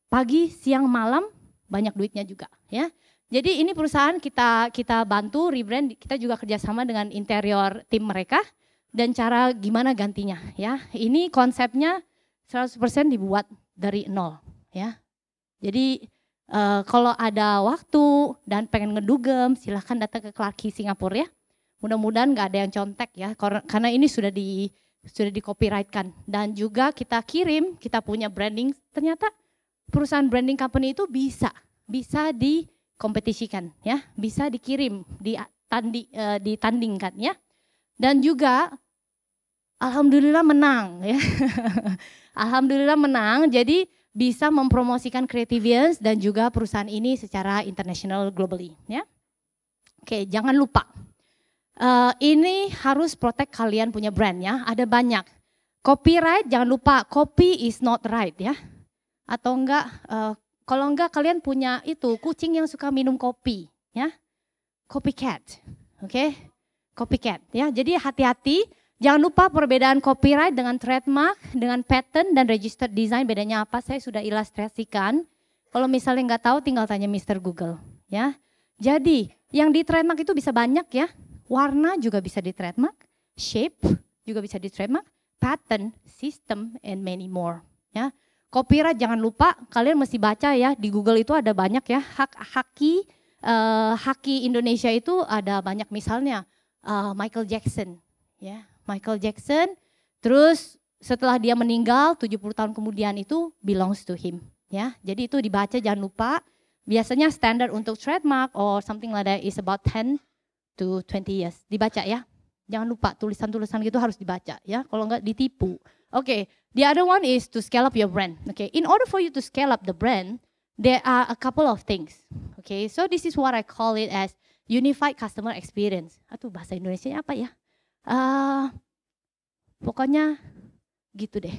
Pagi, siang, malam banyak duitnya juga ya. Jadi ini perusahaan kita bantu rebrand, kita juga kerjasama dengan interior tim mereka dan cara gimana gantinya ya. Ini konsepnya 100% dibuat dari nol ya. Jadi kalau ada waktu dan pengen ngedugem silahkan datang ke Clarke Quay Singapura ya. Mudah-mudahan nggak ada yang contek ya karena ini sudah di copyrightkan dan juga kita kirim, kita punya branding. Ternyata perusahaan branding company itu bisa dikompetisikan ya, bisa dikirim, ditandingkan ya. Dan juga alhamdulillah menang ya. Alhamdulillah menang, jadi bisa mempromosikan Creativians dan juga perusahaan ini secara international globally ya. Oke, jangan lupa. Ini harus protect kalian punya brand ya, ada banyak. Copyright jangan lupa, copy is not right ya. Atau enggak, kalau enggak kalian punya itu kucing yang suka minum kopi ya. Copycat, oke? Copycat ya, jadi hati-hati. Jangan lupa perbedaan copyright dengan trademark, dengan patent dan registered design bedanya apa, saya sudah ilustrasikan. Kalau misalnya nggak tahu tinggal tanya Mr. Google ya. Jadi yang di trademark itu bisa banyak ya. Warna juga bisa di trademark, shape juga bisa di trademark, patent, system, and many more. Ya, copyright jangan lupa, kalian mesti baca ya di Google itu ada banyak ya haki Indonesia itu ada banyak misalnya Michael Jackson, ya Michael Jackson. Terus setelah dia meninggal 70 tahun kemudian itu belongs to him. Ya, jadi itu dibaca, jangan lupa. Biasanya standar untuk trademark or something like that is about 10 to 20 years. Dibaca ya. Jangan lupa tulisan-tulisan gitu harus dibaca ya. Kalau enggak ditipu. Okay, the other one is to scale up your brand. Okay, in order for you to scale up the brand, there are a couple of things. Okay, so this is what I call it as unified customer experience. Aduh, bahasa Indonesianya apa ya? Pokoknya gitu deh.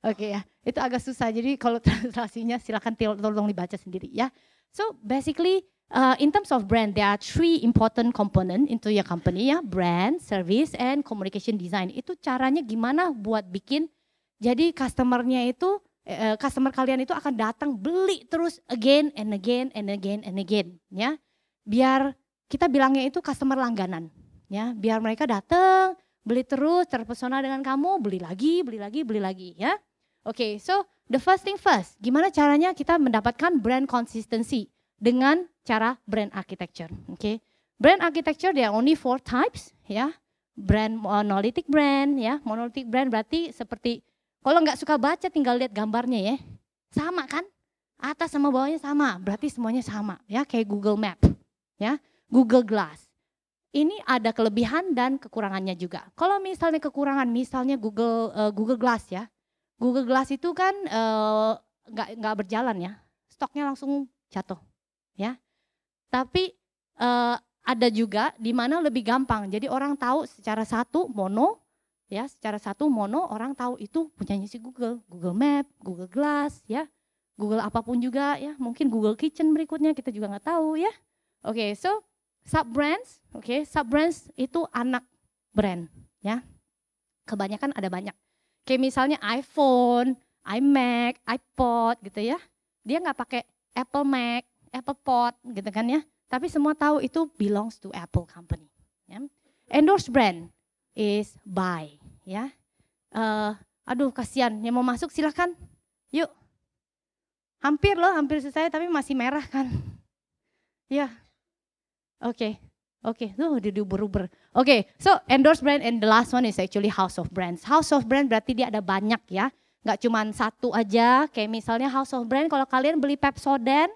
Oke ya, itu agak susah. Jadi kalau translasinya silakan tolong dibaca sendiri ya. So basically, in terms of brand, there are 3 important component into your company ya, brand, service, and communication design. Itu caranya gimana buat bikin jadi customer-nya itu, customer kalian itu akan datang beli terus again and again and again and again ya. Biar kita bilangnya itu customer langganan ya, biar mereka datang beli terus, terpesona dengan kamu, beli lagi ya. Oke, so the first thing first, gimana caranya kita mendapatkan brand consistency dengan cara brand architecture. Oke, brand architecture there are only 4 types ya. Brand monolithic brand ya, monolithic brand berarti seperti kalau nggak suka baca tinggal lihat gambarnya ya, sama kan? Atas sama bawahnya sama, berarti semuanya sama ya, kayak Google Map ya, Google Glass. Ini ada kelebihan dan kekurangannya juga. Kalau misalnya kekurangan, misalnya Google Glass ya, Google Glass itu kan nggak berjalan ya, stoknya langsung jatuh ya. Tapi ada juga di mana lebih gampang. Jadi orang tahu secara satu mono ya, secara satu mono orang tahu itu punyanya si Google Map, Google Glass ya, Google apapun juga ya. Mungkin Google Kitchen berikutnya kita juga nggak tahu ya. Oke, so sub-brands, sub-brands itu anak brand ya. Kebanyakan ada banyak. Kayak misalnya iPhone, iMac, iPod gitu ya. Dia nggak pakai Apple Mac, Apple Pod gitu kan ya. Tapi semua tahu itu belongs to Apple company. Ya. Endorse brand is buy ya. Aduh kasihan, yang mau masuk silahkan. Yuk. Hampir selesai tapi masih merah kan. Ya. Oke, tuh diuber-uber. Oke, so endorse brand and the last one is actually house of brands. House of brand berarti dia ada banyak ya, nggak cuma satu aja. Kayak misalnya house of brand, kalau kalian beli Pepsodent,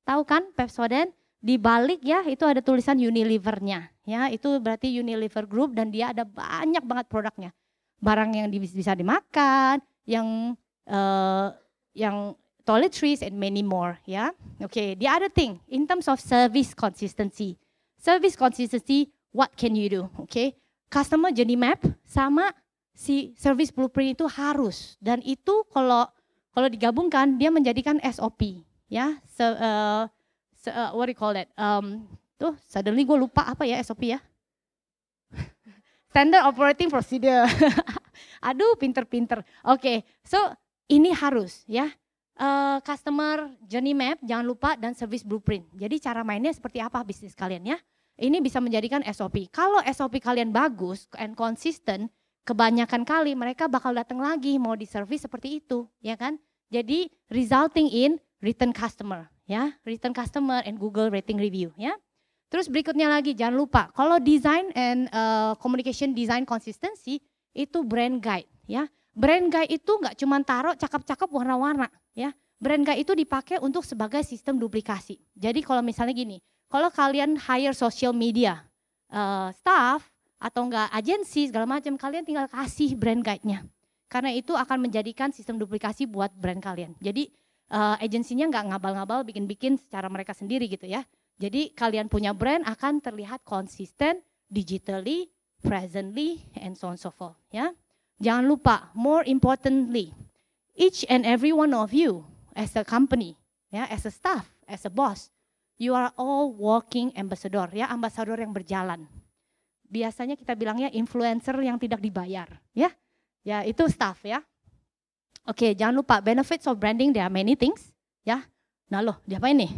tahu kan Pepsodent? Di balik ya itu ada tulisan Unilever-nya, ya itu berarti Unilever Group dan dia ada banyak banget produknya. Barang yang bisa dimakan, yang toiletries and many more ya. Okay, the other thing in terms of service consistency. Service consistency, what can you do? Okay, customer journey map sama si service blueprint itu harus, dan itu kalau digabungkan dia menjadikan SOP ya. What do you call that? Suddenly gue lupa apa ya SOP ya. Standard Operating Procedure. Aduh, pinter-pinter. Okay, so ini harus ya. Customer journey map jangan lupa dan service blueprint. Jadi cara mainnya seperti apa bisnis kalian ya. Ini bisa menjadikan SOP. Kalau SOP kalian bagus and consistent, kebanyakan kali mereka bakal datang lagi mau di service seperti itu, ya kan? Jadi resulting in return customer, ya, return customer and Google rating review, ya. Terus berikutnya lagi jangan lupa kalau design and communication design consistency itu brand guide, ya. Brand guide itu nggak cuma taruh cakep-cakep warna-warna, ya. Brand guide itu dipakai untuk sebagai sistem duplikasi. Jadi kalau misalnya gini, kalau kalian hire social media staff atau enggak agensi segala macam, kalian tinggal kasih brand guide-nya. Karena itu akan menjadikan sistem duplikasi buat brand kalian. Jadi agensinya nggak ngabal-ngabal bikin-bikin secara mereka sendiri gitu ya. Jadi kalian punya brand akan terlihat konsisten digitally, presently, and so on so forth, ya. Jangan lupa, more importantly, each and every one of you as a company, ya, as a staff, as a boss, you are all walking ambassador, ya, ambasador yang berjalan. Biasanya kita bilangnya influencer yang tidak dibayar, ya. Ya, itu staff, ya. Oke, jangan lupa benefits of branding, there are many things, ya. Nah loh, diapain nih?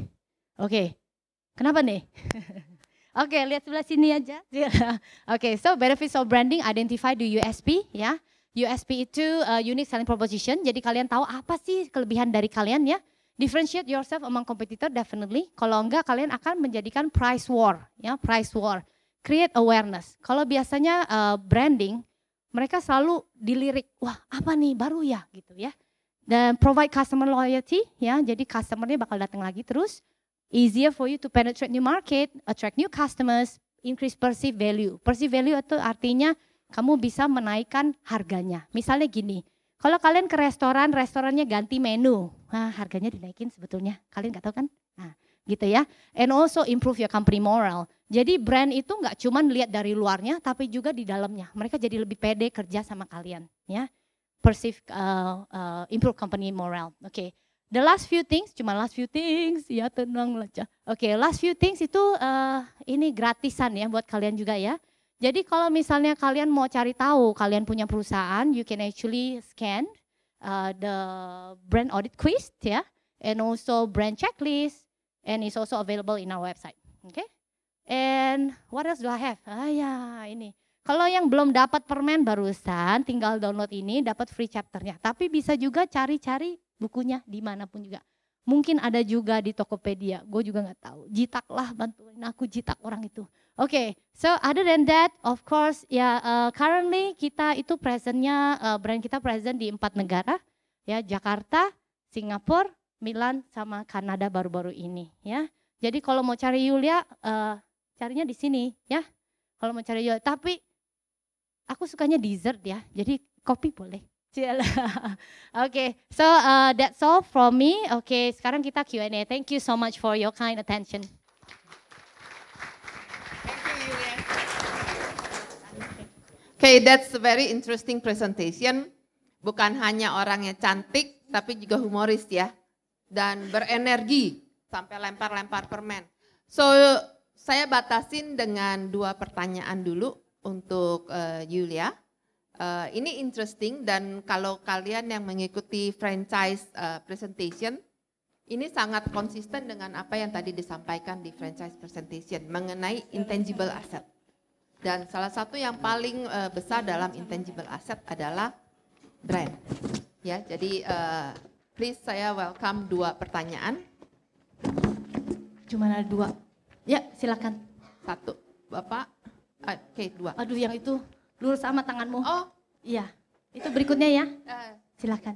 Oke, kenapa nih? Oke, lihat sebelah sini aja. Oke, so benefits of branding, identify the USP, ya. USP itu unique selling proposition, jadi kalian tahu apa sih kelebihan dari kalian, ya. Differentiate yourself among competitor, definitely. Kalau enggak, kalian akan menjadikan price war, ya, price war. create awareness. Kalau biasanya branding, mereka selalu dilirik, wah apa nih baru ya gitu ya. Dan provide customer loyalty ya, jadi customernya bakal datang lagi terus. Easier for you to penetrate new market, attract new customers, increase perceived value. Perceived value itu artinya kamu bisa menaikkan harganya. Misalnya gini, kalau kalian ke restoran, restorannya ganti menu, nah harganya dinaikin sebetulnya. Kalian nggak tahu kan? Nah, gitu ya. And also improve your company moral. Jadi brand itu nggak cuma lihat dari luarnya, tapi juga di dalamnya. Mereka jadi lebih pede kerja sama kalian, ya. Perceive, improve company moral. Oke. The last few things, ya tenang aja. Oke, last few things itu ini gratisan ya buat kalian juga ya. Jadi kalau misalnya kalian mau cari tahu, kalian punya perusahaan, you can actually scan the brand audit quiz ya, and also brand checklist, and it's also available in our website. Okay? And what else do I have? Ya ini. Kalau yang belum dapat permen barusan, tinggal download ini, dapat free chapternya. Tapi bisa juga cari-cari bukunya dimanapun juga. Mungkin ada juga di Tokopedia, gue juga nggak tahu. Jitak lah, bantuin aku jitak orang itu. Oke, so other than that, of course, ya currently kita itu presentnya, brand kita present di 4 negara, ya Jakarta, Singapura, Milan, sama Kanada baru-baru ini, ya. Jadi kalau mau cari Yulia, carinya di sini, ya. Kalau mau cari Yulia, tapi aku sukanya dessert ya, jadi kopi boleh. Oke, so that's all from me. Oke, sekarang kita Q&A. Thank you so much for your kind attention.
Okay, that's a very interesting presentation. Bukan hanya orangnya cantik, tapi juga humoris ya. Dan berenergi, sampai lempar-lempar permen. So, saya batasin dengan 2 pertanyaan dulu untuk Yulia. Ini interesting dan kalau kalian yang mengikuti franchise presentation, ini sangat konsisten dengan apa yang tadi disampaikan di franchise presentation mengenai intangible asset. Dan salah satu yang paling besar dalam intangible asset adalah brand. Ya, jadi please saya welcome 2 pertanyaan.
Cuma ada 2. Ya, silakan.
1, Bapak. Oke, 2.
Aduh, yang itu lurus sama tanganmu.
Oh,
iya. Itu berikutnya ya. Silakan.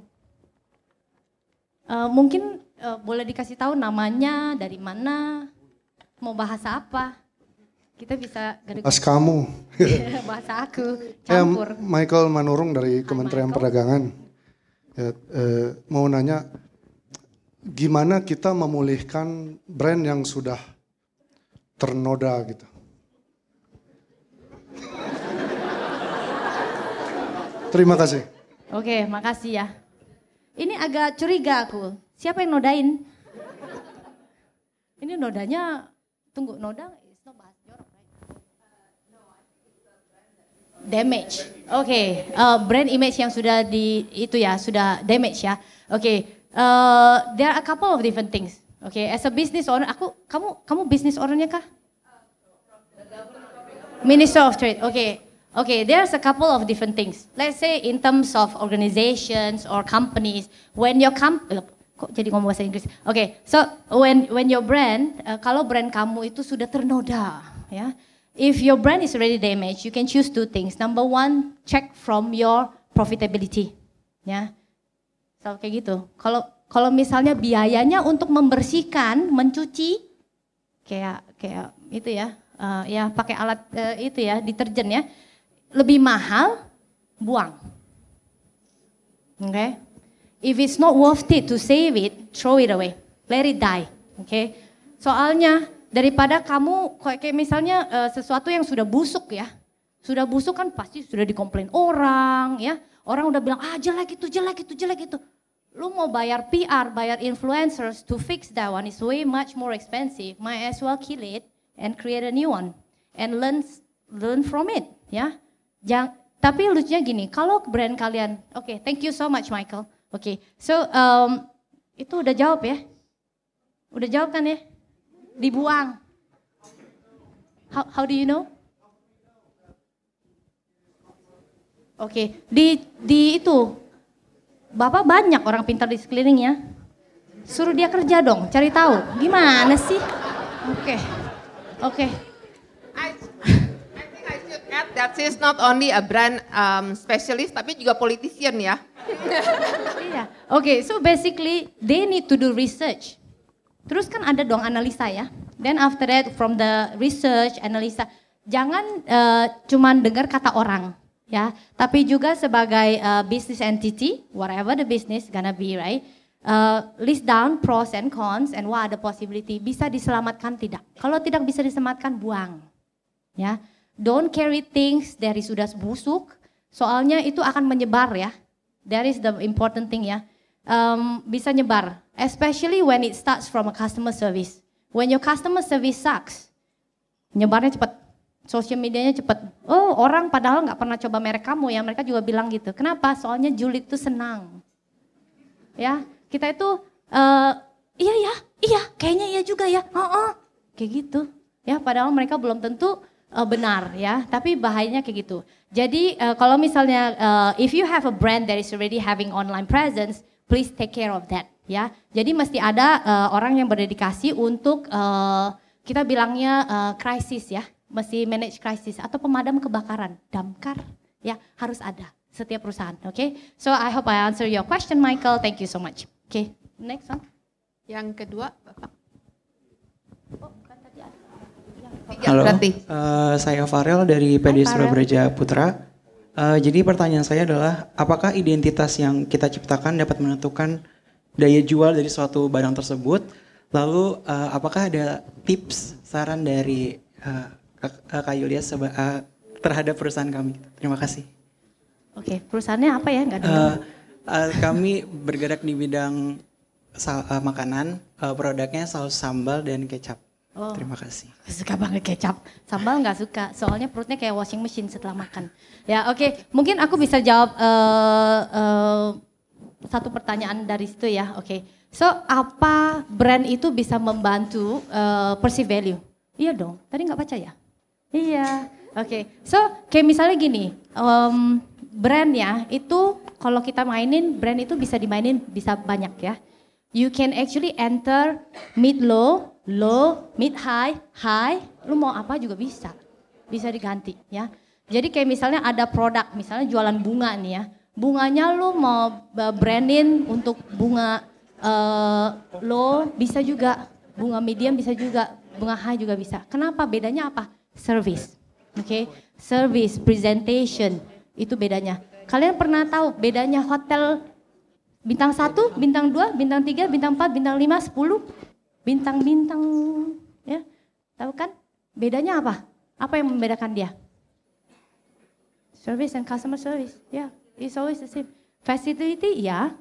Mungkin boleh dikasih tahu namanya, dari mana, mau bahasa apa? Kita bisa
bahas kamu.
Bahasa aku, campur.
Michael Manurung dari Kementerian Perdagangan. Ya, mau nanya, gimana kita memulihkan brand yang sudah ternoda gitu? Terima kasih.
Oke, makasih ya. Ini agak curiga aku. Siapa yang nodain? Ini nodanya, tunggu, noda it's not bahas jorok, right? Damage. Oke, brand image yang sudah itu ya, sudah damage ya. Oke, there are a couple of different things. Oke, as a business owner, kamu business ownernya kah? Minister of Trade. Okay, there's a couple of different things. Let's say in terms of organizations or companies, when your kok jadi ngomong bahasa Inggris? Okay, so when your brand, kalau brand kamu itu sudah ternoda, ya, if your brand is already damaged, you can choose 2 things. Number 1, check from your profitability, ya. So kayak gitu. Kalau misalnya biayanya untuk membersihkan, mencuci, kayak itu ya, ya pakai alat itu ya, deterjen ya. Lebih mahal, buang. Okay? If it's not worth it to save it, throw it away. Let it die. Okay? Soalnya daripada kamu kayak misalnya sesuatu yang sudah busuk ya. Sudah busuk kan pasti sudah dikomplain orang ya. Orang udah bilang, jelek itu. Lu mau bayar PR, bayar influencers to fix that one is way much more expensive. Might as well kill it and create a new one. And learn from it ya. Tapi lucunya gini, kalau brand kalian, oke, thank you so much Michael. Oke, so itu udah jawab ya? Udah jawab kan ya? Dibuang. How do you know? Oke, di itu, Bapak banyak orang pintar di sekelilingnya. Suruh dia kerja dong, cari tahu. Gimana sih? Oke.
That is not only a brand specialist, tapi juga politician ya.
Iya. Oke, so basically they need to do research. Terus kan ada dong analisa ya. Then after that from the research, analisa, jangan cuman dengar kata orang ya, tapi juga sebagai business entity, whatever the business gonna be, right? List down pros and cons and what are the possibility. Bisa diselamatkan tidak? Kalau tidak bisa diselamatkan, buang. Ya, don't carry things dari sudah busuk. Soalnya itu akan menyebar ya. That is the important thing ya. Bisa nyebar, especially when it starts from a customer service. When your customer service sucks, nyebarnya cepat, sosial medianya cepat. Oh, orang padahal nggak pernah coba merek kamu ya, mereka juga bilang gitu. Kenapa? Soalnya julid itu senang. Ya, kita itu iya, kayaknya iya juga ya. Kayak gitu. Ya, padahal mereka belum tentu benar ya, tapi bahayanya kayak gitu. Jadi kalau misalnya if you have a brand that is already having online presence, please take care of that ya. Jadi mesti ada orang yang berdedikasi untuk kita bilangnya krisis ya, mesti manage krisis atau pemadam kebakaran, damkar ya, harus ada setiap perusahaan. Oke, so I hope I answer your question, Michael. Thank you so much. Oke, next one.
Yang kedua, Bapak.
Halo, saya Farel dari PD Surabraja Putra. Jadi pertanyaan saya adalah, apakah identitas yang kita ciptakan dapat menentukan daya jual dari suatu barang tersebut? Lalu apakah ada tips, saran dari Kak Yulia terhadap perusahaan kami? Terima kasih.
Oke, perusahaannya apa ya?
Kami bergerak di bidang makanan, produknya saus sambal dan kecap.
Oh,
terima kasih.
Suka banget kecap, sambal nggak suka, soalnya perutnya kayak washing machine setelah makan. Ya oke, mungkin aku bisa jawab satu pertanyaan dari situ ya. Oke, so apa brand itu bisa membantu perceive value? Iya dong, tadi nggak baca ya? Iya, oke. So kayak misalnya gini, brand ya itu kalau kita mainin brand itu bisa dimainin bisa banyak ya. You can actually enter mid low, low, mid high, high, lu mau apa juga bisa diganti ya. Jadi kayak misalnya ada produk, misalnya jualan bunga nih ya, bunganya lu mau brandin untuk bunga low bisa juga, bunga medium bisa juga, bunga high juga bisa. Kenapa? Bedanya apa? Service, oke? Service, presentation, itu bedanya. Kalian pernah tahu bedanya hotel bintang 1, bintang 2, bintang 3, bintang 4, bintang 5, 10? Bintang-bintang ya. Tahu kan? Bedanya apa? Apa yang membedakan dia? Service and customer service. Ya, it's always the same. Facility ya.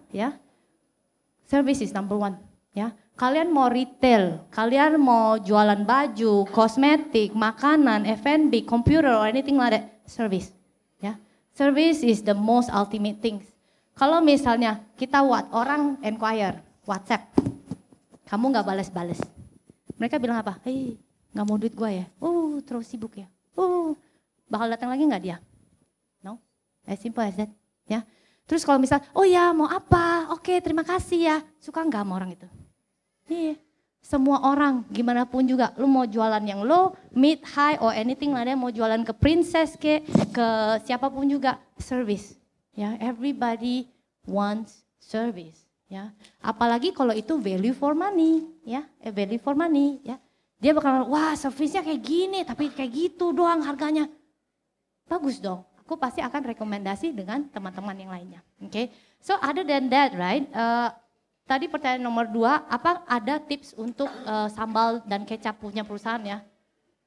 Service is number one, ya. Kalian mau retail, kalian mau jualan baju, kosmetik, makanan, F&B, computer or anything like that, service, ya. Service is the most ultimate things. Kalau misalnya kita orang inquire, WhatsApp, kamu nggak balas-balas. Mereka bilang apa? Hei, nggak mau duit gue ya? Terus sibuk ya? Bakal datang lagi nggak dia? No, as simple as that. Ya. Terus kalau misal, oh ya mau apa? Oke, terima kasih ya. Suka nggak sama orang itu? Iya. Semua orang, gimana pun juga, lu mau jualan yang low, mid, high, or anything lah, mau jualan ke princess ke siapapun juga, service. Ya, everybody wants service, ya. Apalagi kalau itu value for money, ya, value for money, ya. Dia bakal, wah, service-nya kayak gini, tapi kayak gitu doang harganya. Bagus dong. Aku pasti akan rekomendasi dengan teman-teman yang lainnya. Oke. So other than that, right? Tadi pertanyaan nomor 2, apa ada tips untuk sambal dan kecap punya perusahaan ya?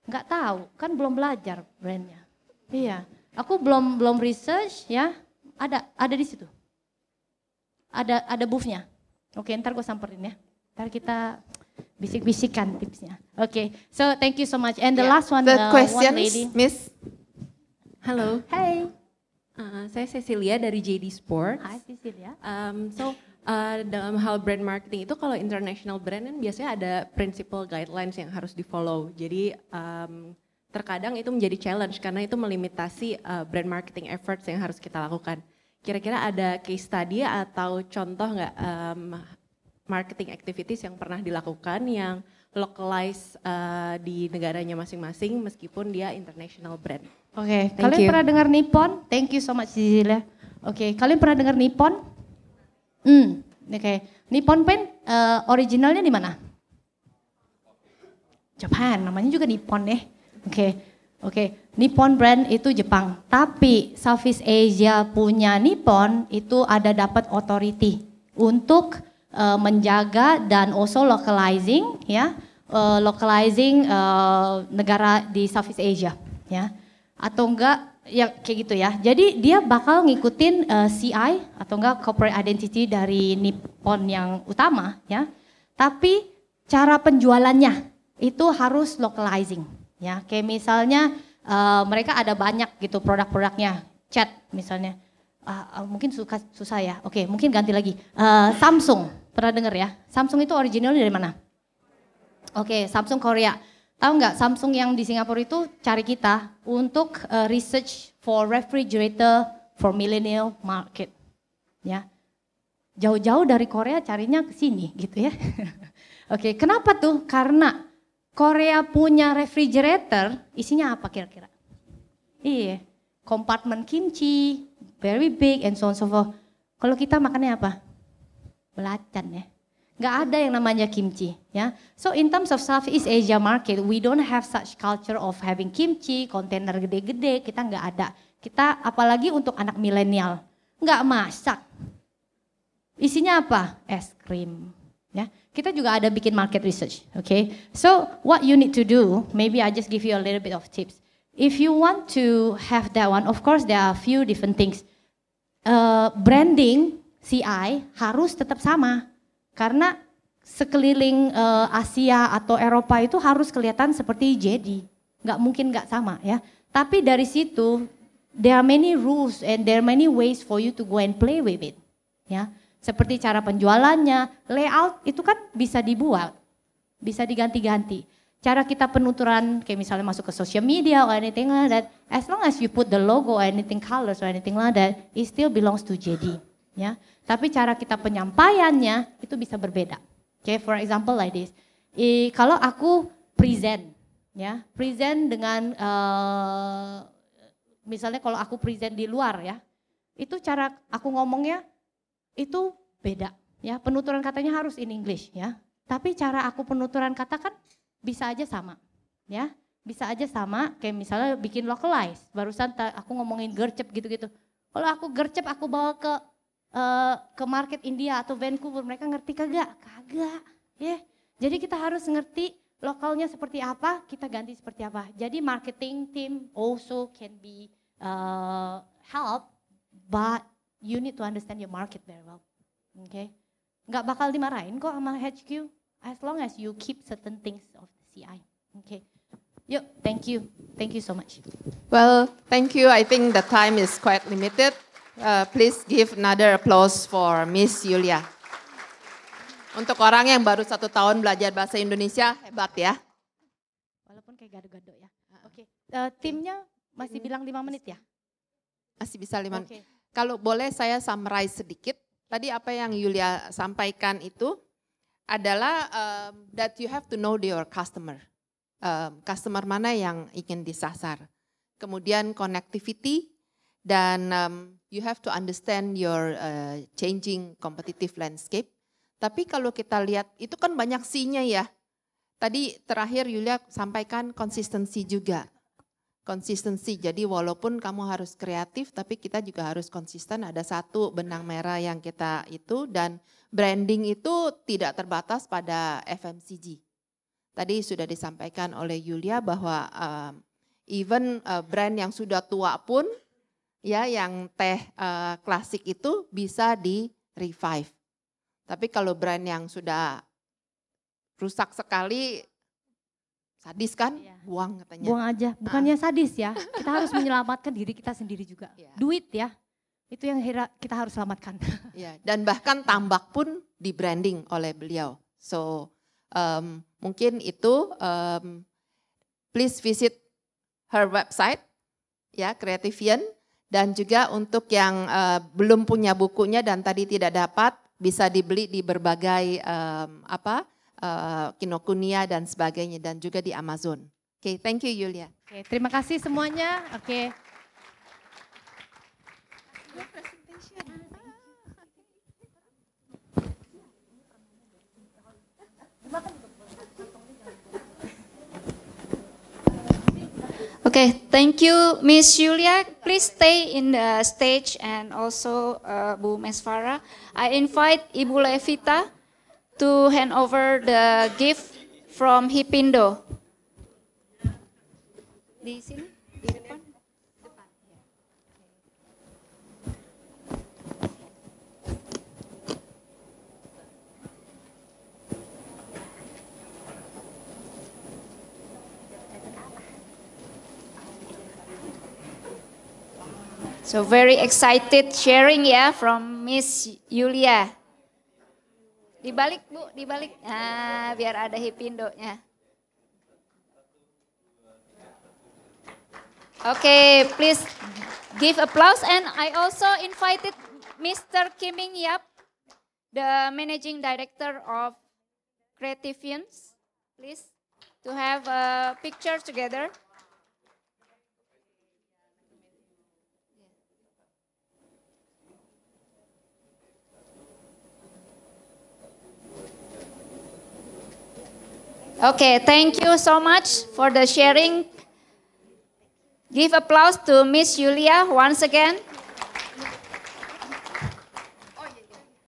Nggak tahu, kan belum belajar brandnya. Iya, aku belum research ya. Ada di situ. Ada booth-nya. Oke, ntar gue samperin ya. Ntar kita bisik-bisikan tipsnya. Oke, so thank you so much. And the last one,
questions,
one lady.
Miss.
Halo.
Hey.
Saya Cecilia dari JD Sports.
Hi Cecilia.
Dalam hal brand marketing itu kalau international brand kan biasanya ada principle guidelines yang harus di follow. Jadi terkadang itu menjadi challenge karena itu melimitasi brand marketing efforts yang harus kita lakukan. Kira-kira ada case study atau contoh nggak marketing activities yang pernah dilakukan yang localize di negaranya masing-masing meskipun dia international brand?
Oke, kalian pernah dengar Nippon? Thank you so much Cecilia. Oke, kalian pernah dengar Nippon? Oke. Nippon Pen originalnya di mana? Jepang, namanya juga Nippon ya. Oke. Nippon brand itu Jepang. Tapi Southeast Asia punya Nippon itu ada dapat authority untuk menjaga dan also localizing ya. Localizing negara di Southeast Asia ya. Atau enggak ya kayak gitu ya. Jadi dia bakal ngikutin CI atau enggak corporate identity dari Nippon yang utama ya. Tapi cara penjualannya itu harus localizing ya. Kayak misalnya mereka ada banyak gitu produk-produknya. Chat misalnya. Mungkin susah ya. Oke, mungkin ganti lagi. Samsung, pernah dengar ya? Samsung itu originalnya dari mana? Oke, Samsung Korea. Tahu nggak Samsung yang di Singapura itu cari kita untuk research for refrigerator for millennial market, ya. Jauh-jauh dari Korea carinya ke sini gitu ya. Oke, kenapa tuh? Karena Korea punya refrigerator, isinya apa kira-kira? Iya, kompartemen kimchi, very big and so on so forth. Kalau kita makannya apa? Belacan ya. Nggak ada yang namanya kimchi ya. So in terms of Southeast Asia market, we don't have such culture of having kimchi, kontainer gede-gede, kita nggak ada. Kita apalagi untuk anak milenial, nggak masak. Isinya apa? Es krim. Ya, kita juga ada bikin market research, okay? So what you need to do, maybe I just give you a little bit of tips. If you want to have that one, of course there are a few different things. Branding CI harus tetap sama. Karena sekeliling Asia atau Eropa itu harus kelihatan seperti JD. Nggak mungkin nggak sama ya. Tapi dari situ, there are many rules and there are many ways for you to go and play with it. Ya, seperti cara penjualannya, layout itu kan bisa dibuat, bisa diganti-ganti. Cara kita penuturan, kayak misalnya masuk ke social media or anything like that, as long as you put the logo or anything colors or anything like that, it still belongs to JD. Ya, tapi cara kita penyampaiannya itu bisa berbeda. Okay, for example like this. Kalau aku present, ya, present dengan misalnya kalau aku present di luar ya, itu cara aku ngomongnya itu beda. Ya, penuturan katanya harus in English ya. Tapi cara aku penuturan kata kan bisa aja sama, ya, bisa aja sama. Kayak misalnya bikin localize. Barusan aku ngomongin gercep gitu-gitu. Kalau aku gercep aku bawa ke market India atau Vancouver, mereka ngerti kagak? Kagak, ya. Jadi kita harus ngerti lokalnya seperti apa, kita ganti seperti apa. Jadi marketing team also can be help, but you need to understand your market very well. Okay? Nggak bakal dimarahin kok sama HQ, as long as you keep certain things of the CI. Okay. Yuk, thank you so much.
Well, thank you. I think the time is quite limited. Please give another applause for Miss Yulia. Untuk orang yang baru 1 tahun belajar bahasa Indonesia, hebat ya.
Walaupun kayak gado-gado ya. Oke, timnya masih bilang 5 menit ya?
Masih bisa 5 menit.
Okay.
Kalau boleh saya summarize sedikit. Tadi apa yang Yulia sampaikan itu adalah that you have to know your customer. Customer mana yang ingin disasar. Kemudian connectivity. Dan you have to understand your changing competitive landscape. Tapi kalau kita lihat, itu kan banyak C-nya ya. Tadi terakhir Yulia sampaikan konsistensi juga. Konsistensi, jadi walaupun kamu harus kreatif, tapi kita juga harus konsisten. Ada satu benang merah yang kita itu, dan branding itu tidak terbatas pada FMCG. Tadi sudah disampaikan oleh Yulia bahwa even brand yang sudah tua pun, ya, yang teh klasik itu bisa di revive. Tapi kalau brand yang sudah rusak sekali, sadis kan, iya. Buang katanya.
Buang aja, bukannya sadis ya. Kita harus menyelamatkan diri kita sendiri juga. Iya. Duit ya, itu yang kita harus selamatkan.
Ya, dan bahkan tambak pun di branding oleh beliau. So mungkin itu please visit her website, ya, Creativian. Dan juga untuk yang belum punya bukunya dan tadi tidak dapat, bisa dibeli di berbagai Kinokuniya dan sebagainya, dan juga di Amazon. Oke, thank you Yulia.
Oke, terima kasih semuanya. Oke.
Okay, thank you, Miss Yulia. Please stay in the stage and also Bu Mesfara. I invite Ibu Levita to hand over the gift from Hipindo. Di sini, di depan. So very excited sharing ya from Miss Yulia. Dibalik Bu, dibalik. Nah, biar ada Hipindonya. Okay, please give applause, and I also invited Mr. Kiming Yap, the Managing Director of Creative Films, please, to have a picture together. Okay, thank you so much for the sharing. Give applause to Miss Yulia once again.